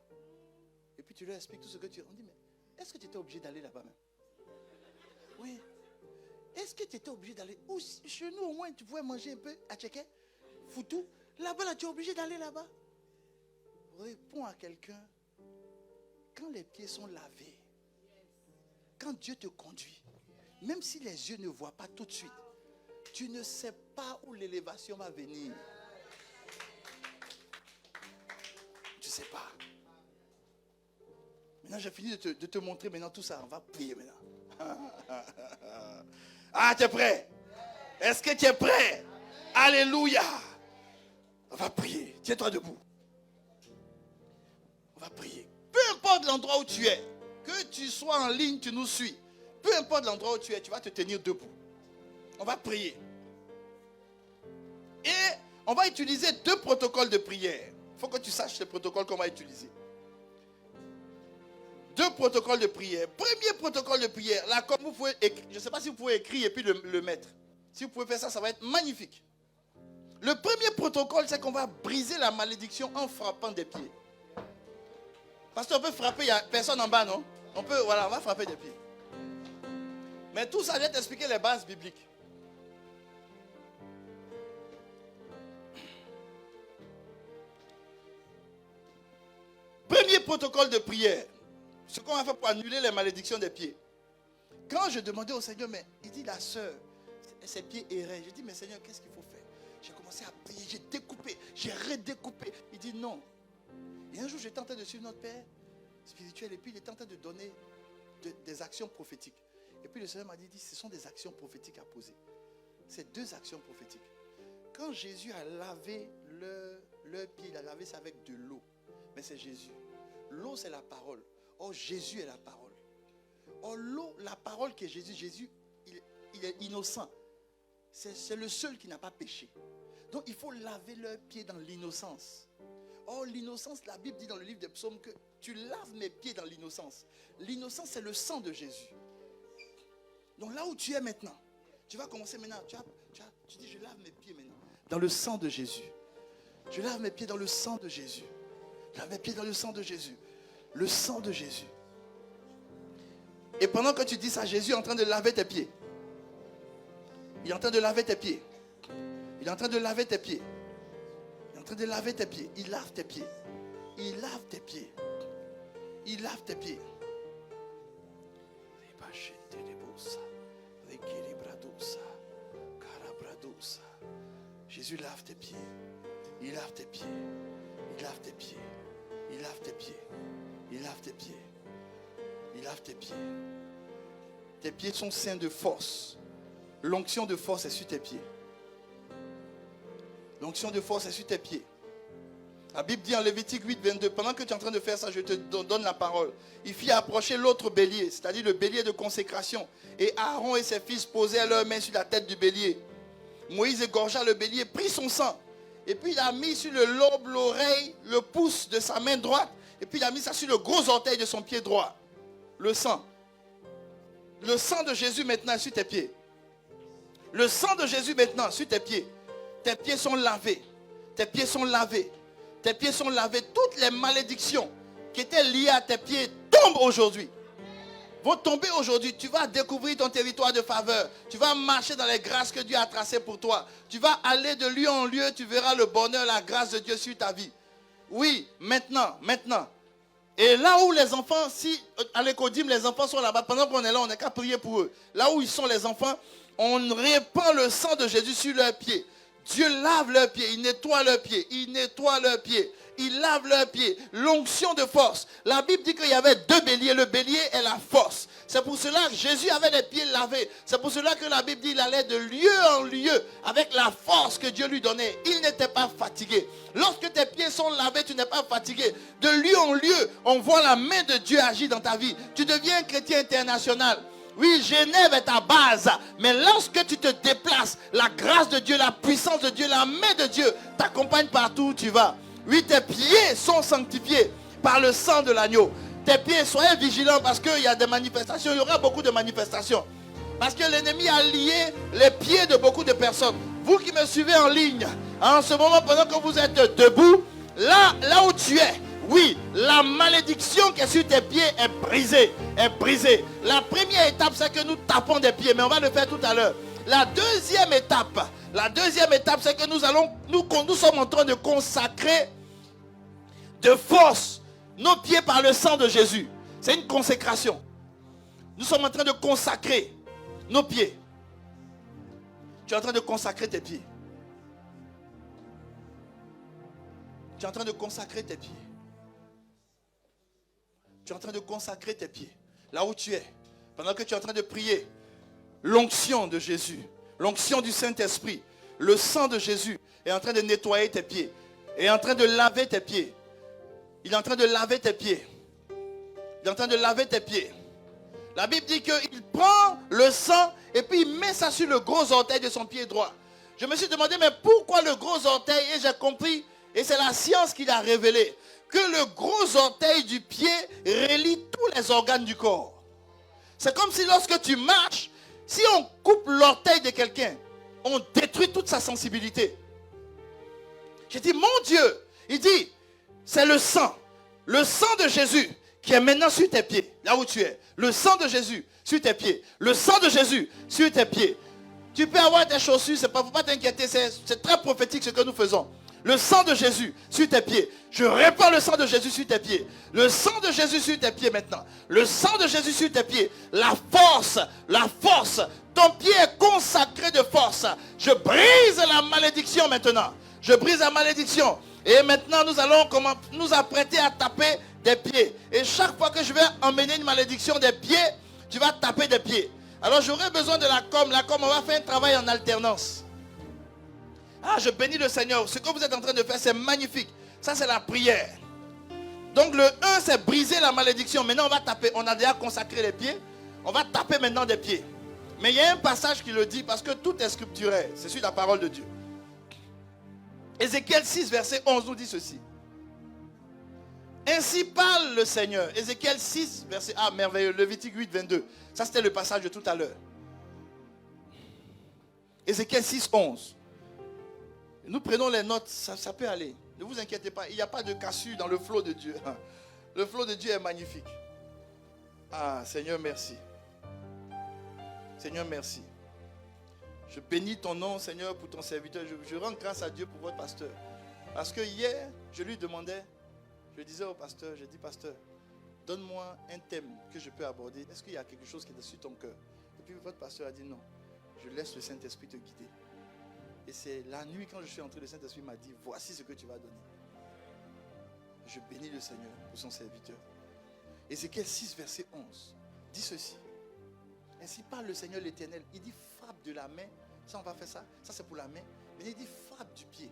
Et puis tu leur expliques tout ce que tu... On dit, mais est-ce que tu étais obligé d'aller là-bas même? Oui. Est-ce que tu étais obligé d'aller? Ou chez nous au moins tu pouvais manger un peu à Tchéké, Foutou. Là-bas, là, tu es obligé d'aller là-bas. Réponds à quelqu'un. quand les pieds sont lavés, quand Dieu te conduit, même si les yeux ne voient pas tout de suite, tu ne sais pas où l'élévation va venir. Tu ne sais pas. Maintenant, j'ai fini de te montrer maintenant tout ça. On va prier maintenant. Ah, tu es prêt? Est-ce que tu es prêt? Alléluia. On va prier. Tiens-toi debout. On va prier. Peu importe l'endroit où tu es, que tu sois en ligne, tu nous suis. Peu importe l'endroit où tu es, tu vas te tenir debout. On va prier. Et on va utiliser 2 protocoles de prière. Il faut que tu saches les protocoles qu'on va utiliser. 2 protocoles de prière. Premier protocole de prière. Là, comme vous pouvez écrire, je ne sais pas si vous pouvez écrire et puis le mettre. Si vous pouvez faire ça, ça va être magnifique. Le premier protocole, c'est qu'on va briser la malédiction en frappant des pieds. Parce qu'on peut frapper, il n'y a personne en bas, non? On va frapper des pieds. Mais tout ça, je vais t'expliquer les bases bibliques. Premier protocole de prière. Ce qu'on va faire pour annuler les malédictions des pieds. Quand je demandais au Seigneur, mais il dit la sœur, ses pieds erraient. Je dis, mais Seigneur, qu'est-ce qu'il faut faire? J'ai commencé à prier, j'ai découpé, j'ai redécoupé. Il dit non. Et un jour, j'étais en train de suivre notre Père spirituel et puis il était en train de donner des actions prophétiques. Et puis le Seigneur m'a dit, ce sont des actions prophétiques à poser. C'est 2 actions prophétiques. Quand Jésus a lavé leur pied, il a lavé ça avec de l'eau. Mais c'est Jésus. L'eau, c'est la parole. Or, Jésus est la parole. Or, l'eau, la parole qui est Jésus, il est innocent. C'est le seul qui n'a pas péché. Donc, il faut laver leurs pieds dans l'innocence. Or, l'innocence, la Bible dit dans le livre des psaumes que tu laves mes pieds dans l'innocence. L'innocence, c'est le sang de Jésus. Donc, là où tu es maintenant, tu vas commencer maintenant. Tu dis, je lave mes pieds maintenant. Dans le sang de Jésus. Je lave mes pieds dans le sang de Jésus. Je lave mes pieds dans le sang de Jésus. Le sang de Jésus. Et pendant que tu dis ça, Jésus est en train de laver tes pieds. Il est en train de laver tes pieds. Il est en train de laver tes pieds. Il est en train de laver tes pieds. Il lave tes pieds. Il lave tes pieds. Il lave tes pieds. Jésus lave tes pieds. Il lave tes pieds. Il lave tes pieds. Il lave tes pieds. Il lave tes pieds. Il lave tes pieds. Tes pieds sont saints de force. L'onction de force est sur tes pieds. L'onction de force est sur tes pieds. La Bible dit en Lévitique 8, 22, pendant que tu es en train de faire ça, je te donne la parole. Il fit approcher l'autre bélier, c'est-à-dire le bélier de consécration. Et Aaron et ses fils posèrent leurs mains sur la tête du bélier. Moïse égorgea le bélier, prit son sang. Et puis il a mis sur le lobe, l'oreille, le pouce de sa main droite. Et puis il a mis ça sur le gros orteil de son pied droit. Le sang. Le sang de Jésus maintenant est sur tes pieds. Le sang de Jésus maintenant sur tes pieds. Tes pieds sont lavés. Tes pieds sont lavés. Tes pieds sont lavés. Toutes les malédictions qui étaient liées à tes pieds tombent aujourd'hui. Vont tomber aujourd'hui. Tu vas découvrir ton territoire de faveur. Tu vas marcher dans les grâces que Dieu a tracées pour toi. Tu vas aller de lieu en lieu. Tu verras le bonheur, la grâce de Dieu sur ta vie. Oui, maintenant. Et là où les enfants, si à l'écodime, les enfants sont là-bas, pendant qu'on est là, on n'a qu'à prier pour eux. Là où ils sont les enfants, on répand le sang de Jésus sur leurs pieds. Dieu lave leurs pieds, il nettoie leurs pieds, il nettoie leurs pieds, il lave leurs pieds. L'onction de force. La Bible dit qu'il y avait 2 béliers. Le bélier est la force. C'est pour cela que Jésus avait les pieds lavés. C'est pour cela que la Bible dit qu'il allait de lieu en lieu avec la force que Dieu lui donnait. Il n'était pas fatigué. Lorsque tes pieds sont lavés, tu n'es pas fatigué. De lieu en lieu, on voit la main de Dieu agir dans ta vie. Tu deviens un chrétien international. Oui, Genève est ta base. Mais lorsque tu te déplaces, la grâce de Dieu, la puissance de Dieu, la main de Dieu t'accompagne partout où tu vas. Oui, tes pieds sont sanctifiés par le sang de l'agneau. Tes pieds, soyez vigilants parce qu'il y a des manifestations. Il y aura beaucoup de manifestations. Parce que l'ennemi a lié les pieds de beaucoup de personnes. Vous qui me suivez en ligne, en ce moment, pendant que vous êtes debout, là où tu es, oui, la malédiction qui est sur tes pieds est brisée. La première étape, c'est que nous tapons des pieds, mais on va le faire tout à l'heure. La deuxième étape, c'est que nous sommes en train de consacrer de force nos pieds par le sang de Jésus. C'est une consécration. Nous sommes en train de consacrer nos pieds. Tu es en train de consacrer tes pieds. Tu es en train de consacrer tes pieds. Tu es en train de consacrer tes pieds. Là où tu es. Pendant que tu es en train de prier. L'onction de Jésus. L'onction du Saint-Esprit. Le sang de Jésus est en train de nettoyer tes pieds. Est en train de laver tes pieds. Il est en train de laver tes pieds. Il est en train de laver tes pieds. La Bible dit qu'il prend le sang et puis il met ça sur le gros orteil de son pied droit. Je me suis demandé, mais pourquoi le gros orteil? Et j'ai compris, et c'est la science qui l'a révélé, que le gros orteil du pied relie tous les organes du corps. C'est comme si lorsque tu marches, si on coupe l'orteil de quelqu'un, on détruit toute sa sensibilité. J'ai dit, mon Dieu, il dit, c'est le sang de Jésus qui est maintenant sur tes pieds, là où tu es. Le sang de Jésus sur tes pieds. Le sang de Jésus sur tes pieds. Tu peux avoir tes chaussures, il ne faut pas t'inquiéter, c'est très prophétique ce que nous faisons. Le sang de Jésus sur tes pieds. Je répands le sang de Jésus sur tes pieds. Le sang de Jésus sur tes pieds maintenant. Le sang de Jésus sur tes pieds. La force. Ton pied est consacré de force. Je brise la malédiction maintenant. Je brise la malédiction. Et maintenant, nous allons nous apprêter à taper des pieds. Et chaque fois que je vais emmener une malédiction des pieds, tu vas taper des pieds. Alors, j'aurai besoin de la com. La com, on va faire un travail en alternance. Ah, je bénis le Seigneur. Ce que vous êtes en train de faire, c'est magnifique. Ça, c'est la prière. Donc, le 1, c'est briser la malédiction. Maintenant, on va taper. On a déjà consacré les pieds. On va taper maintenant des pieds. Mais il y a un passage qui le dit parce que tout est scripturel. C'est sur la parole de Dieu. Ézéchiel 6, verset 11 nous dit ceci. Ainsi parle le Seigneur. Ézéchiel 6, verset... Ah, merveilleux. Lévitique 8, 22. Ça, c'était le passage de tout à l'heure. Ézéchiel 6, 11. Nous prenons les notes, ça peut aller. Ne vous inquiétez pas, il n'y a pas de cassure dans le flot de Dieu. Le flot de Dieu est magnifique. Ah, Seigneur, merci. Seigneur, merci. Je bénis ton nom, Seigneur, pour ton serviteur. Je rends grâce à Dieu pour votre pasteur. Parce que hier, je lui demandais, je disais au pasteur, j'ai dit, pasteur, donne-moi un thème que je peux aborder. Est-ce qu'il y a quelque chose qui est sur ton cœur? Et puis votre pasteur a dit non. Je laisse le Saint-Esprit te guider. Et c'est la nuit quand je suis entré, le Saint-Esprit m'a dit, voici ce que tu vas donner. Je bénis le Seigneur pour son serviteur. Ézéchiel 6, verset 11, dit ceci. Ainsi parle le Seigneur l'Éternel. Il dit, frappe de la main. Ça, on va faire ça. Ça, c'est pour la main. Mais il dit, frappe du pied.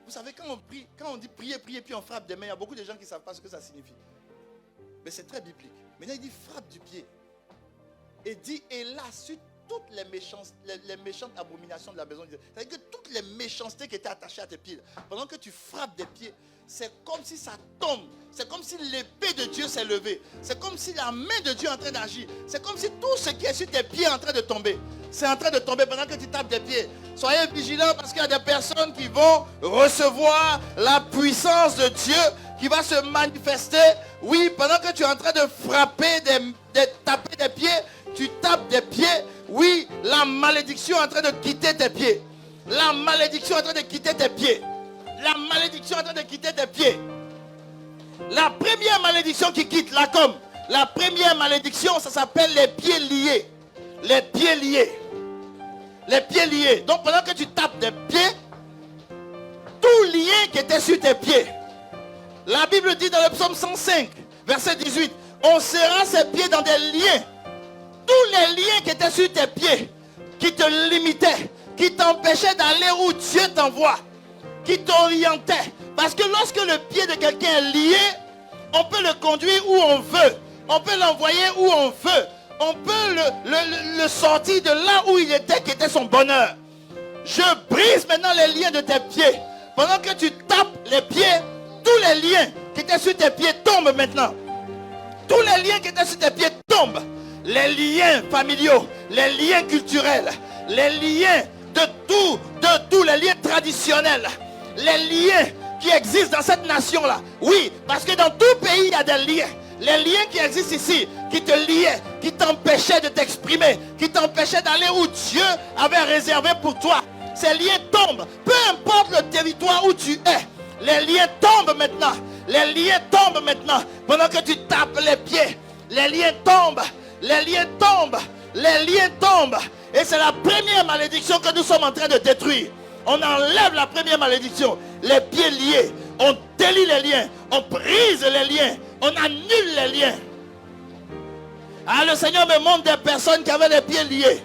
Vous savez, quand on prie, quand on dit prier, puis on frappe des mains, il y a beaucoup de gens qui ne savent pas ce que ça signifie. Mais c'est très biblique. Maintenant, il dit, frappe du pied. Et dit, et là, sur toutes les méchantes abominations de la maison de Dieu. C'est-à-dire que toutes les méchancetés qui étaient attachées à tes pieds, pendant que tu frappes des pieds, c'est comme si ça tombe. C'est comme si l'épée de Dieu s'est levée. C'est comme si la main de Dieu est en train d'agir. C'est comme si tout ce qui est sur tes pieds est en train de tomber. C'est en train de tomber pendant que tu tapes des pieds. Soyez vigilants parce qu'il y a des personnes qui vont recevoir la puissance de Dieu qui va se manifester. Oui, pendant que tu es en train de frapper, de taper des pieds, tu tapes des pieds. Oui, la malédiction est en train de quitter tes pieds. La malédiction est en train de quitter tes pieds. La malédiction est en train de quitter tes pieds. La première malédiction qui quitte, la première malédiction, ça s'appelle les pieds liés. Les pieds liés. Les pieds liés. Donc pendant que tu tapes des pieds, tout lien qui était sur tes pieds. La Bible dit dans le psaume 105, verset 18, on serra ses pieds dans des liens. Tous les liens qui étaient sur tes pieds, qui te limitaient, qui t'empêchaient d'aller où Dieu t'envoie, qui t'orientait. Parce que lorsque le pied de quelqu'un est lié, on peut le conduire où on veut. On peut l'envoyer où on veut. On peut le sortir de là où il était, qui était son bonheur. Je brise maintenant les liens de tes pieds. Pendant que tu tapes les pieds, tous les liens qui étaient sur tes pieds tombent maintenant. Tous les liens qui étaient sur tes pieds tombent. Les liens familiaux, les liens culturels, les liens de tous les liens traditionnels, les liens qui existent dans cette nation-là. Oui, parce que dans tout pays, il y a des liens. Les liens qui existent ici, qui te liaient, qui t'empêchaient de t'exprimer, qui t'empêchaient d'aller où Dieu avait réservé pour toi. Ces liens tombent. Peu importe le territoire où tu es, les liens tombent maintenant. Les liens tombent maintenant. Pendant que tu tapes les pieds, les liens tombent. Les liens tombent. Les liens tombent. Et c'est la première malédiction que nous sommes en train de détruire. On enlève la première malédiction. Les pieds liés. On délie les liens. On brise les liens. On annule les liens. Ah, le Seigneur me montre des personnes qui avaient les pieds liés.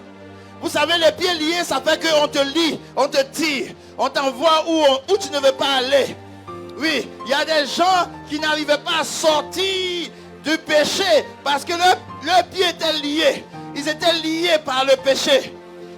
Vous savez, les pieds liés, ça fait qu'on te lie, on te tire, on t'envoie où tu ne veux pas aller. Oui, il y a des gens qui n'arrivaient pas à sortir du péché parce que leurs pieds étaient liés. Ils étaient liés par le péché.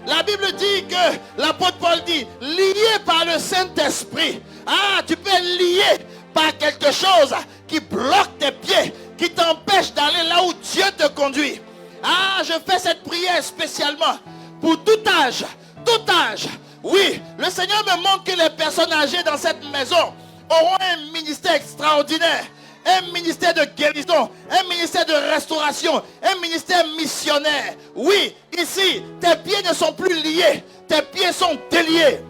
La Bible dit que, l'apôtre Paul dit, lié par le Saint-Esprit. Ah, tu peux être lié par quelque chose qui bloque tes pieds, qui t'empêche d'aller là où Dieu te conduit. Ah, je fais cette prière spécialement pour tout âge, tout âge. Oui, le Seigneur me montre que les personnes âgées dans cette maison auront un ministère extraordinaire, un ministère de guérison, un ministère de restauration, un ministère missionnaire. Oui, ici, tes pieds ne sont plus liés, tes pieds sont déliés.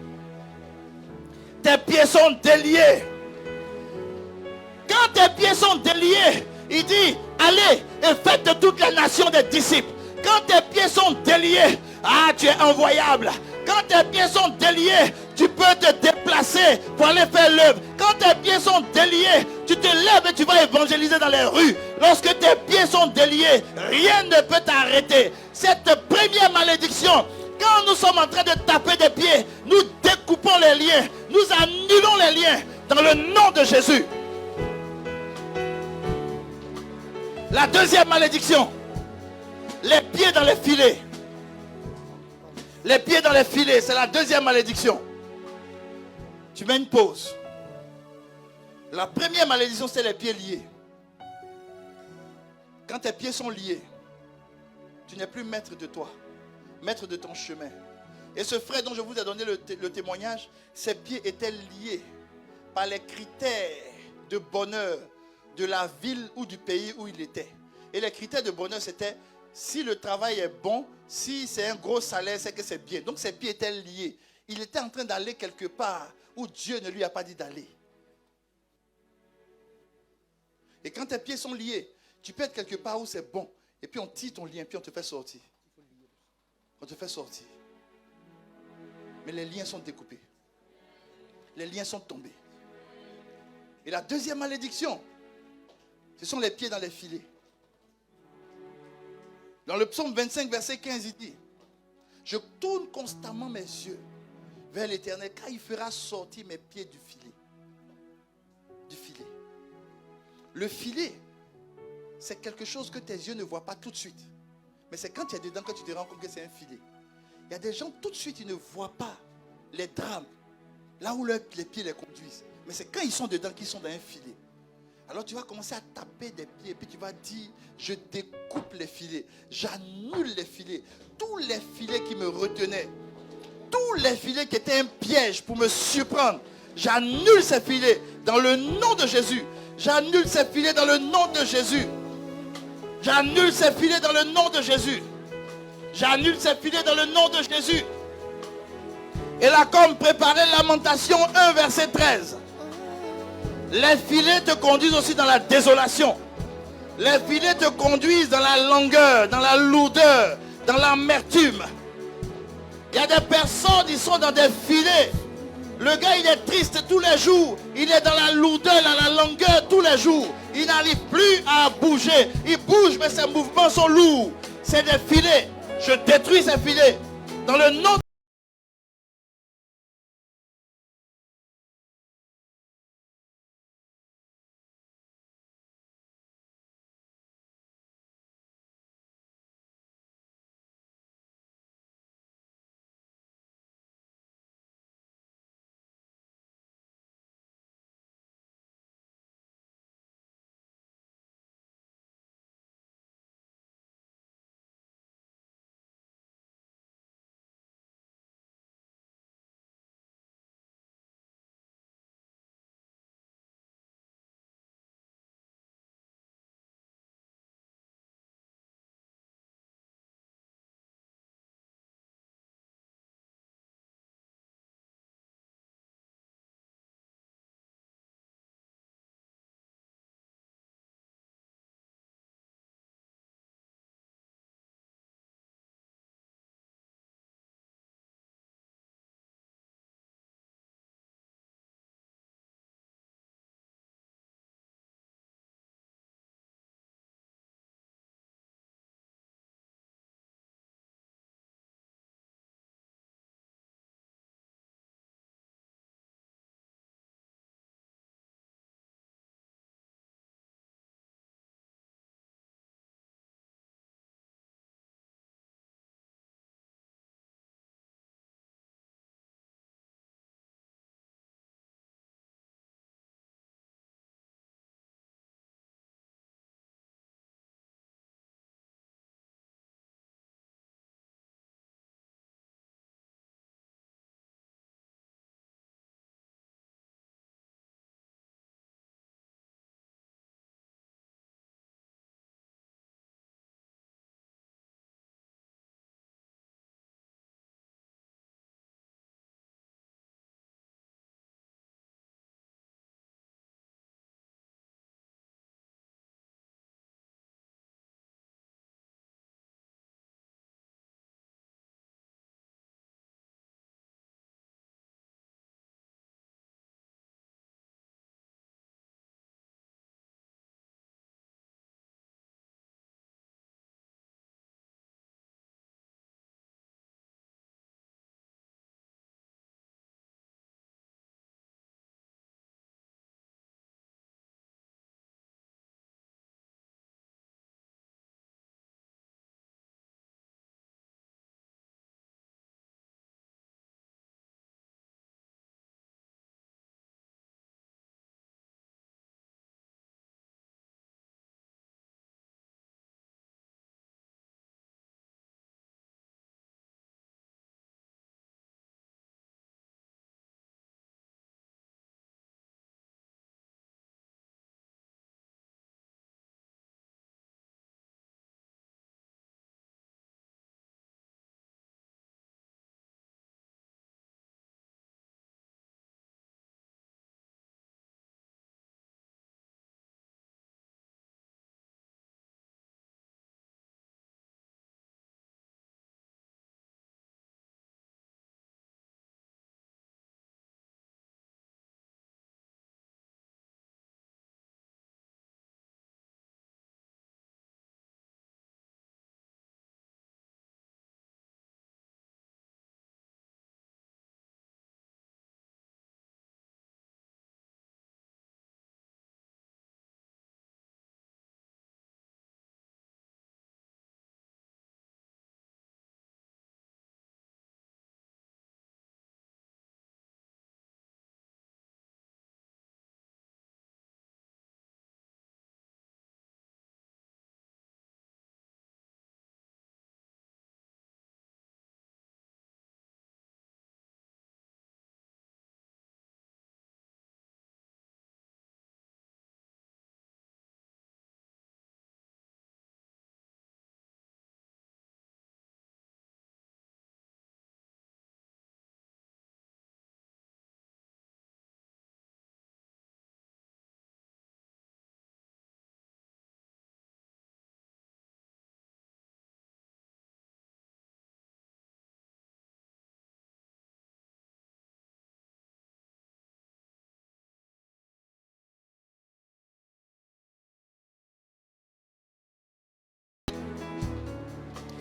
Tes pieds sont déliés. Quand tes pieds sont déliés, il dit, allez et faites de toutes les nations des disciples. Quand tes pieds sont déliés, ah, tu es envoyable. Quand tes pieds sont déliés, tu peux te déplacer pour aller faire l'œuvre. Quand tes pieds sont déliés, tu te lèves et tu vas évangéliser dans les rues. Lorsque tes pieds sont déliés, rien ne peut t'arrêter. Cette première malédiction, quand nous sommes en train de taper des pieds, nous découpons les liens, nous annulons les liens dans le nom de Jésus. La deuxième malédiction, les pieds dans les filets. Les pieds dans les filets, c'est la deuxième malédiction. Tu mets une pause. La première malédiction, c'est les pieds liés. Quand tes pieds sont liés, tu n'es plus maître de toi, maître de ton chemin. Et ce frère dont je vous ai donné le témoignage, ses pieds étaient liés par les critères de bonheur de la ville ou du pays où il était. Et les critères de bonheur, c'était si le travail est bon, si c'est un gros salaire, c'est que c'est bien. Donc ses pieds étaient liés. Il était en train d'aller quelque part où Dieu ne lui a pas dit d'aller. Et quand tes pieds sont liés, tu peux être quelque part où c'est bon. Et puis on tire ton lien, puis on te fait sortir. On te fait sortir. Mais les liens sont découpés. Les liens sont tombés. Et la deuxième malédiction, ce sont les pieds dans les filets. Dans le psaume 25, verset 15, il dit, je tourne constamment mes yeux vers l'Éternel, car il fera sortir mes pieds du filet. Du filet. Le filet, c'est quelque chose que tes yeux ne voient pas tout de suite. Mais c'est quand tu es dedans que tu te rends compte que c'est un filet. Il y a des gens, tout de suite, ils ne voient pas les drames, là où les pieds les conduisent. Mais c'est quand ils sont dedans qu'ils sont dans un filet. Alors tu vas commencer à taper des pieds et puis tu vas dire, je découpe les filets, j'annule les filets, tous les filets qui me retenaient, tous les filets qui étaient un piège pour me surprendre, j'annule ces filets dans le nom de Jésus, j'annule ces filets dans le nom de Jésus, j'annule ces filets dans le nom de Jésus, j'annule ces filets dans le nom de Jésus. Et là, comme préparer Lamentation 1, verset 13. Les filets te conduisent aussi dans la désolation. Les filets te conduisent dans la longueur, dans la lourdeur, dans l'amertume. Il y a des personnes, ils sont dans des filets. Le gars, il est triste tous les jours. Il est dans la lourdeur, dans la longueur tous les jours. Il n'arrive plus à bouger. Il bouge, mais ses mouvements sont lourds. C'est des filets. Je détruis ces filets. Dans le nom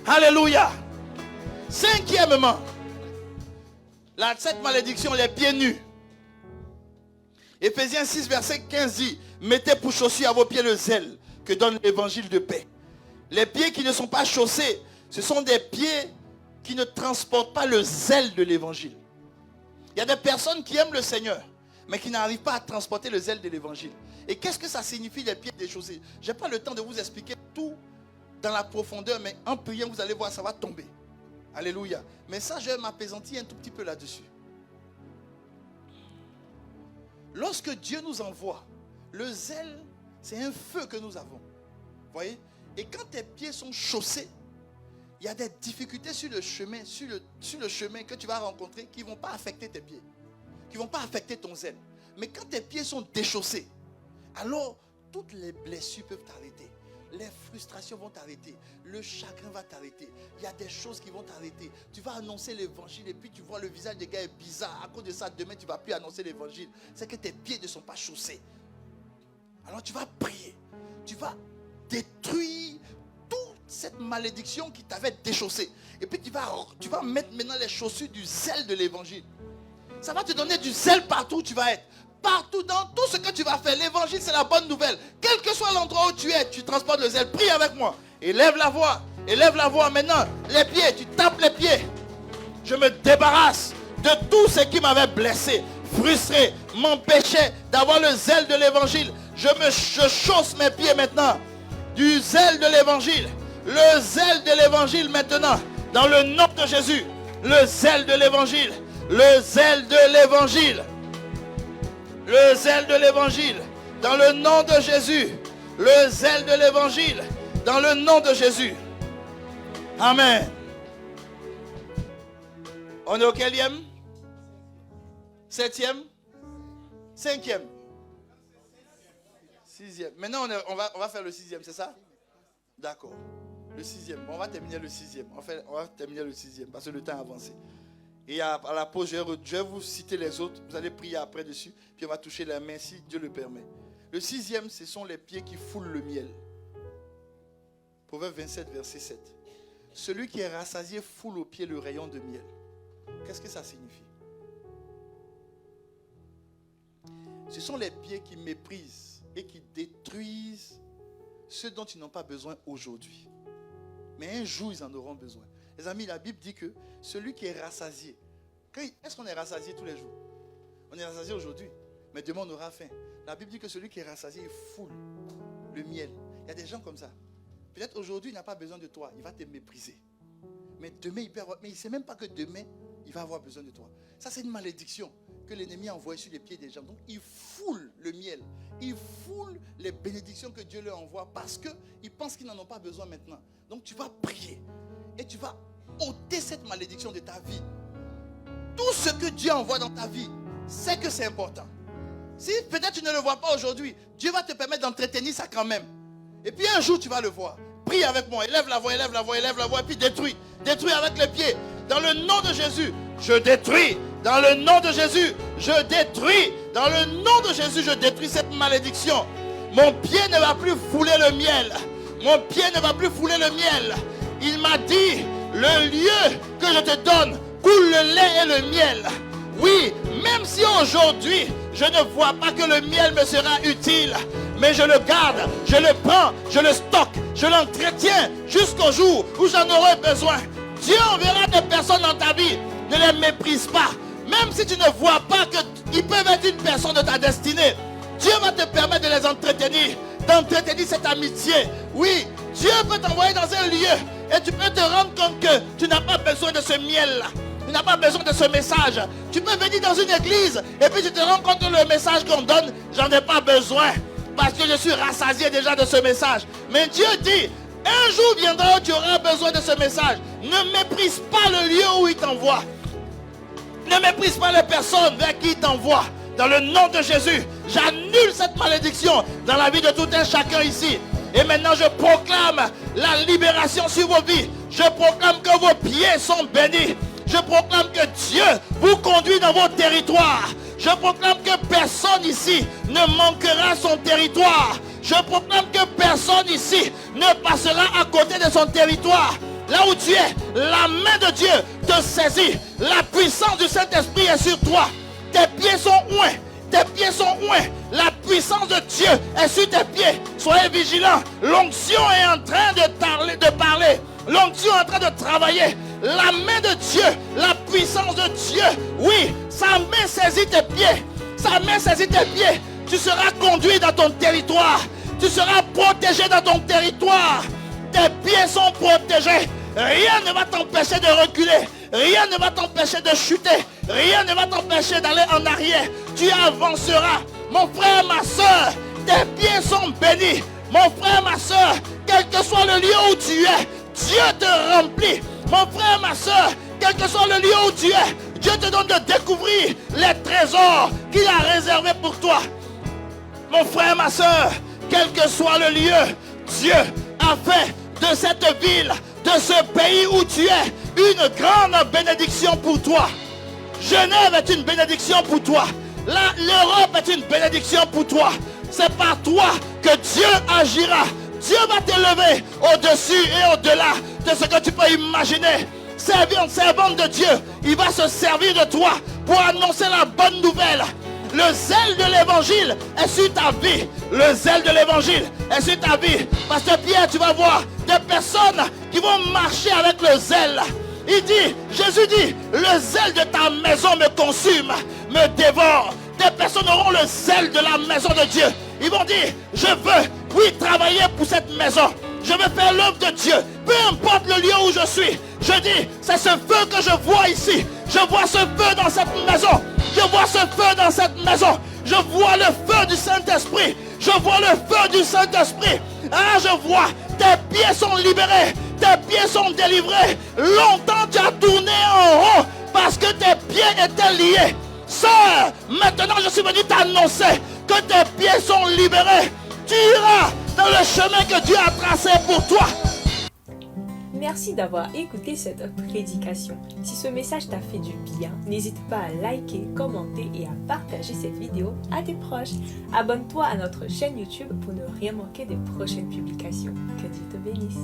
Alléluia. Cinquièmement, cette malédiction, les pieds nus. Éphésiens 6, verset 15 dit, mettez pour chaussure à vos pieds le zèle que donne l'évangile de paix. Les pieds qui ne sont pas chaussés, ce sont des pieds qui ne transportent pas le zèle de l'évangile. Il y a des personnes qui aiment le Seigneur, mais qui n'arrivent pas à transporter le zèle de l'évangile. Et qu'est-ce que ça signifie les pieds déchaussés? Je n'ai pas le temps de vous expliquer tout dans la profondeur, mais en priant, vous allez voir, ça va tomber. Alléluia. Mais ça, je vais m'apaisantir un tout petit peu là-dessus. Lorsque Dieu nous envoie, le zèle, c'est un feu que nous avons. Vous voyez? Et quand tes pieds sont chaussés, il y a des difficultés sur le chemin, sur le chemin que tu vas rencontrer qui ne vont pas affecter tes pieds, qui ne vont pas affecter ton zèle. Mais quand tes pieds sont déchaussés, alors toutes les blessures peuvent t'arrêter. Les frustrations vont t'arrêter. Le chagrin va t'arrêter. Il y a des choses qui vont t'arrêter. Tu vas annoncer l'évangile et puis tu vois le visage des gars est bizarre. À cause de ça, demain, tu ne vas plus annoncer l'évangile. C'est que tes pieds ne sont pas chaussés. Alors tu vas prier. Tu vas détruire toute cette malédiction qui t'avait déchaussé. Et puis tu vas mettre maintenant les chaussures du zèle de l'évangile. Ça va te donner du zèle partout où tu vas être. Partout dans tout ce que tu vas faire. L'évangile, c'est la bonne nouvelle. Quel que soit l'endroit où tu es, tu transportes le zèle. Prie avec moi. Élève la voix. Élève la voix. Maintenant, les pieds, tu tapes les pieds. Je me débarrasse de tout ce qui m'avait blessé, frustré, m'empêchait d'avoir le zèle de l'évangile. Je chausse mes pieds maintenant du zèle de l'évangile. Le zèle de l'évangile maintenant. Dans le nom de Jésus. Le zèle de l'évangile. Le zèle de l'évangile. Le zèle de l'évangile, dans le nom de Jésus. Le zèle de l'évangile, dans le nom de Jésus. Amen. On est au quatrième? Septième? Cinquième? Sixième. Maintenant, on va faire le sixième, c'est ça? D'accord. Le sixième. On va terminer le sixième. On va terminer le sixième parce que le temps a avancé. Et à la pause, je vais vous citer les autres. Vous allez prier après dessus. Puis on va toucher la main si Dieu le permet. Le sixième, ce sont les pieds qui foulent le miel. Proverbe 27, verset 7. Celui qui est rassasié foule aux pieds le rayon de miel. Qu'est-ce que ça signifie? Ce sont les pieds qui méprisent et qui détruisent ce dont ils n'ont pas besoin aujourd'hui. Mais un jour, ils en auront besoin. Les amis, la Bible dit que celui qui est rassasié, est-ce qu'on est rassasié tous les jours? On est rassasié aujourd'hui, mais demain on aura faim. La Bible dit que celui qui est rassasié, il foule le miel. Il y a des gens comme ça. Peut-être aujourd'hui, il n'a pas besoin de toi, il va te mépriser. Mais demain, il ne sait même pas que demain, il va avoir besoin de toi. Ça, c'est une malédiction que l'ennemi a envoyée sur les pieds des gens. Donc, il foule le miel. Il foule les bénédictions que Dieu leur envoie parce qu'ils pensent qu'ils n'en ont pas besoin maintenant. Donc, tu vas prier. Et tu vas ôter cette malédiction de ta vie. Tout ce que Dieu envoie dans ta vie, c'est que c'est important. Si peut-être tu ne le vois pas aujourd'hui, Dieu va te permettre d'entretenir ça quand même. Et puis un jour tu vas le voir. Prie avec moi, élève la voix, élève la voix, élève la voix. Et puis détruis. Détruis avec les pieds. Dans le nom de Jésus, je détruis. Dans le nom de Jésus, je détruis. Dans le nom de Jésus, je détruis cette malédiction. Mon pied ne va plus fouler le miel. Mon pied ne va plus fouler le miel. Il m'a dit, le lieu que je te donne coule le lait et le miel. Oui, même si aujourd'hui, je ne vois pas que le miel me sera utile, mais je le garde, je le prends, je le stocke, je l'entretiens jusqu'au jour où j'en aurai besoin. Dieu enverra des personnes dans ta vie, ne les méprise pas. Même si tu ne vois pas qu'ils peuvent être une personne de ta destinée, Dieu va te permettre de les entretenir, d'entretenir cette amitié. Oui, Dieu peut t'envoyer dans un lieu et tu peux te rendre compte que tu n'as pas besoin de ce miel-là. Tu n'as pas besoin de ce message. Tu peux venir dans une église et puis tu te rends compte que le message qu'on donne, j'en ai pas besoin. Parce que je suis rassasié déjà de ce message. Mais Dieu dit, un jour viendra où tu auras besoin de ce message. Ne méprise pas le lieu où il t'envoie. Ne méprise pas les personnes vers qui il t'envoie. Dans le nom de Jésus, j'annule cette malédiction dans la vie de tout un chacun ici. Et maintenant je proclame la libération sur vos vies. Je proclame que vos pieds sont bénis. Je proclame que Dieu vous conduit dans vos territoires. Je proclame que personne ici ne manquera son territoire. Je proclame que personne ici ne passera à côté de son territoire. là où tu es, la main de Dieu te saisit. La puissance du Saint-Esprit est sur toi. Tes pieds sont oints. Tes pieds sont oints. La puissance de Dieu est sur tes pieds. Soyez vigilants. L'onction est en train de parler. L'onction est en train de travailler. La main de Dieu, la puissance de Dieu. Oui, sa main saisit tes pieds. Sa main saisit tes pieds. Tu seras conduit dans ton territoire. Tu seras protégé dans ton territoire. Tes pieds sont protégés. Rien ne va t'empêcher de reculer. Rien ne va t'empêcher de chuter. Rien ne va t'empêcher d'aller en arrière. Tu avanceras. Mon frère, ma soeur, tes pieds sont bénis. Mon frère, ma soeur, quel que soit le lieu où tu es, Dieu te remplit. Mon frère, ma soeur, quel que soit le lieu où tu es, Dieu te donne de découvrir les trésors qu'il a réservés pour toi. Mon frère, ma soeur, quel que soit le lieu, Dieu a fait de cette ville, de ce pays où tu es, une grande bénédiction pour toi. Genève est une bénédiction pour toi. L'Europe est une bénédiction pour toi. C'est par toi que Dieu agira. Dieu va t'élever au-dessus et au-delà de ce que tu peux imaginer. Servante de Dieu, il va se servir de toi pour annoncer la bonne nouvelle. Le zèle de l'évangile est sur ta vie. Le zèle de l'évangile est sur ta vie. Pasteur Pierre, tu vas voir des personnes qui vont marcher avec le zèle. Jésus dit, le zèle de ta maison me consume, me dévore. Des personnes auront le zèle de la maison de Dieu. Ils vont dire, je veux, oui, travailler pour cette maison. Je veux faire l'œuvre de Dieu. Peu importe le lieu où je suis. Je dis, c'est ce feu que je vois ici. Je vois ce feu dans cette maison. Je vois ce feu dans cette maison. Je vois le feu du Saint-Esprit. Je vois le feu du Saint-Esprit. Ah, je vois, tes pieds sont libérés. Tes pieds sont délivrés. Longtemps tu as tourné en rond parce que tes pieds étaient liés. Sœur, maintenant je suis venu t'annoncer que tes pieds sont libérés. Tu iras dans le chemin que Dieu a tracé pour toi. Merci d'avoir écouté cette prédication. Si ce message t'a fait du bien, n'hésite pas à liker, commenter et à partager cette vidéo à tes proches. Abonne-toi à notre chaîne YouTube pour ne rien manquer des prochaines publications. Que Dieu te bénisse.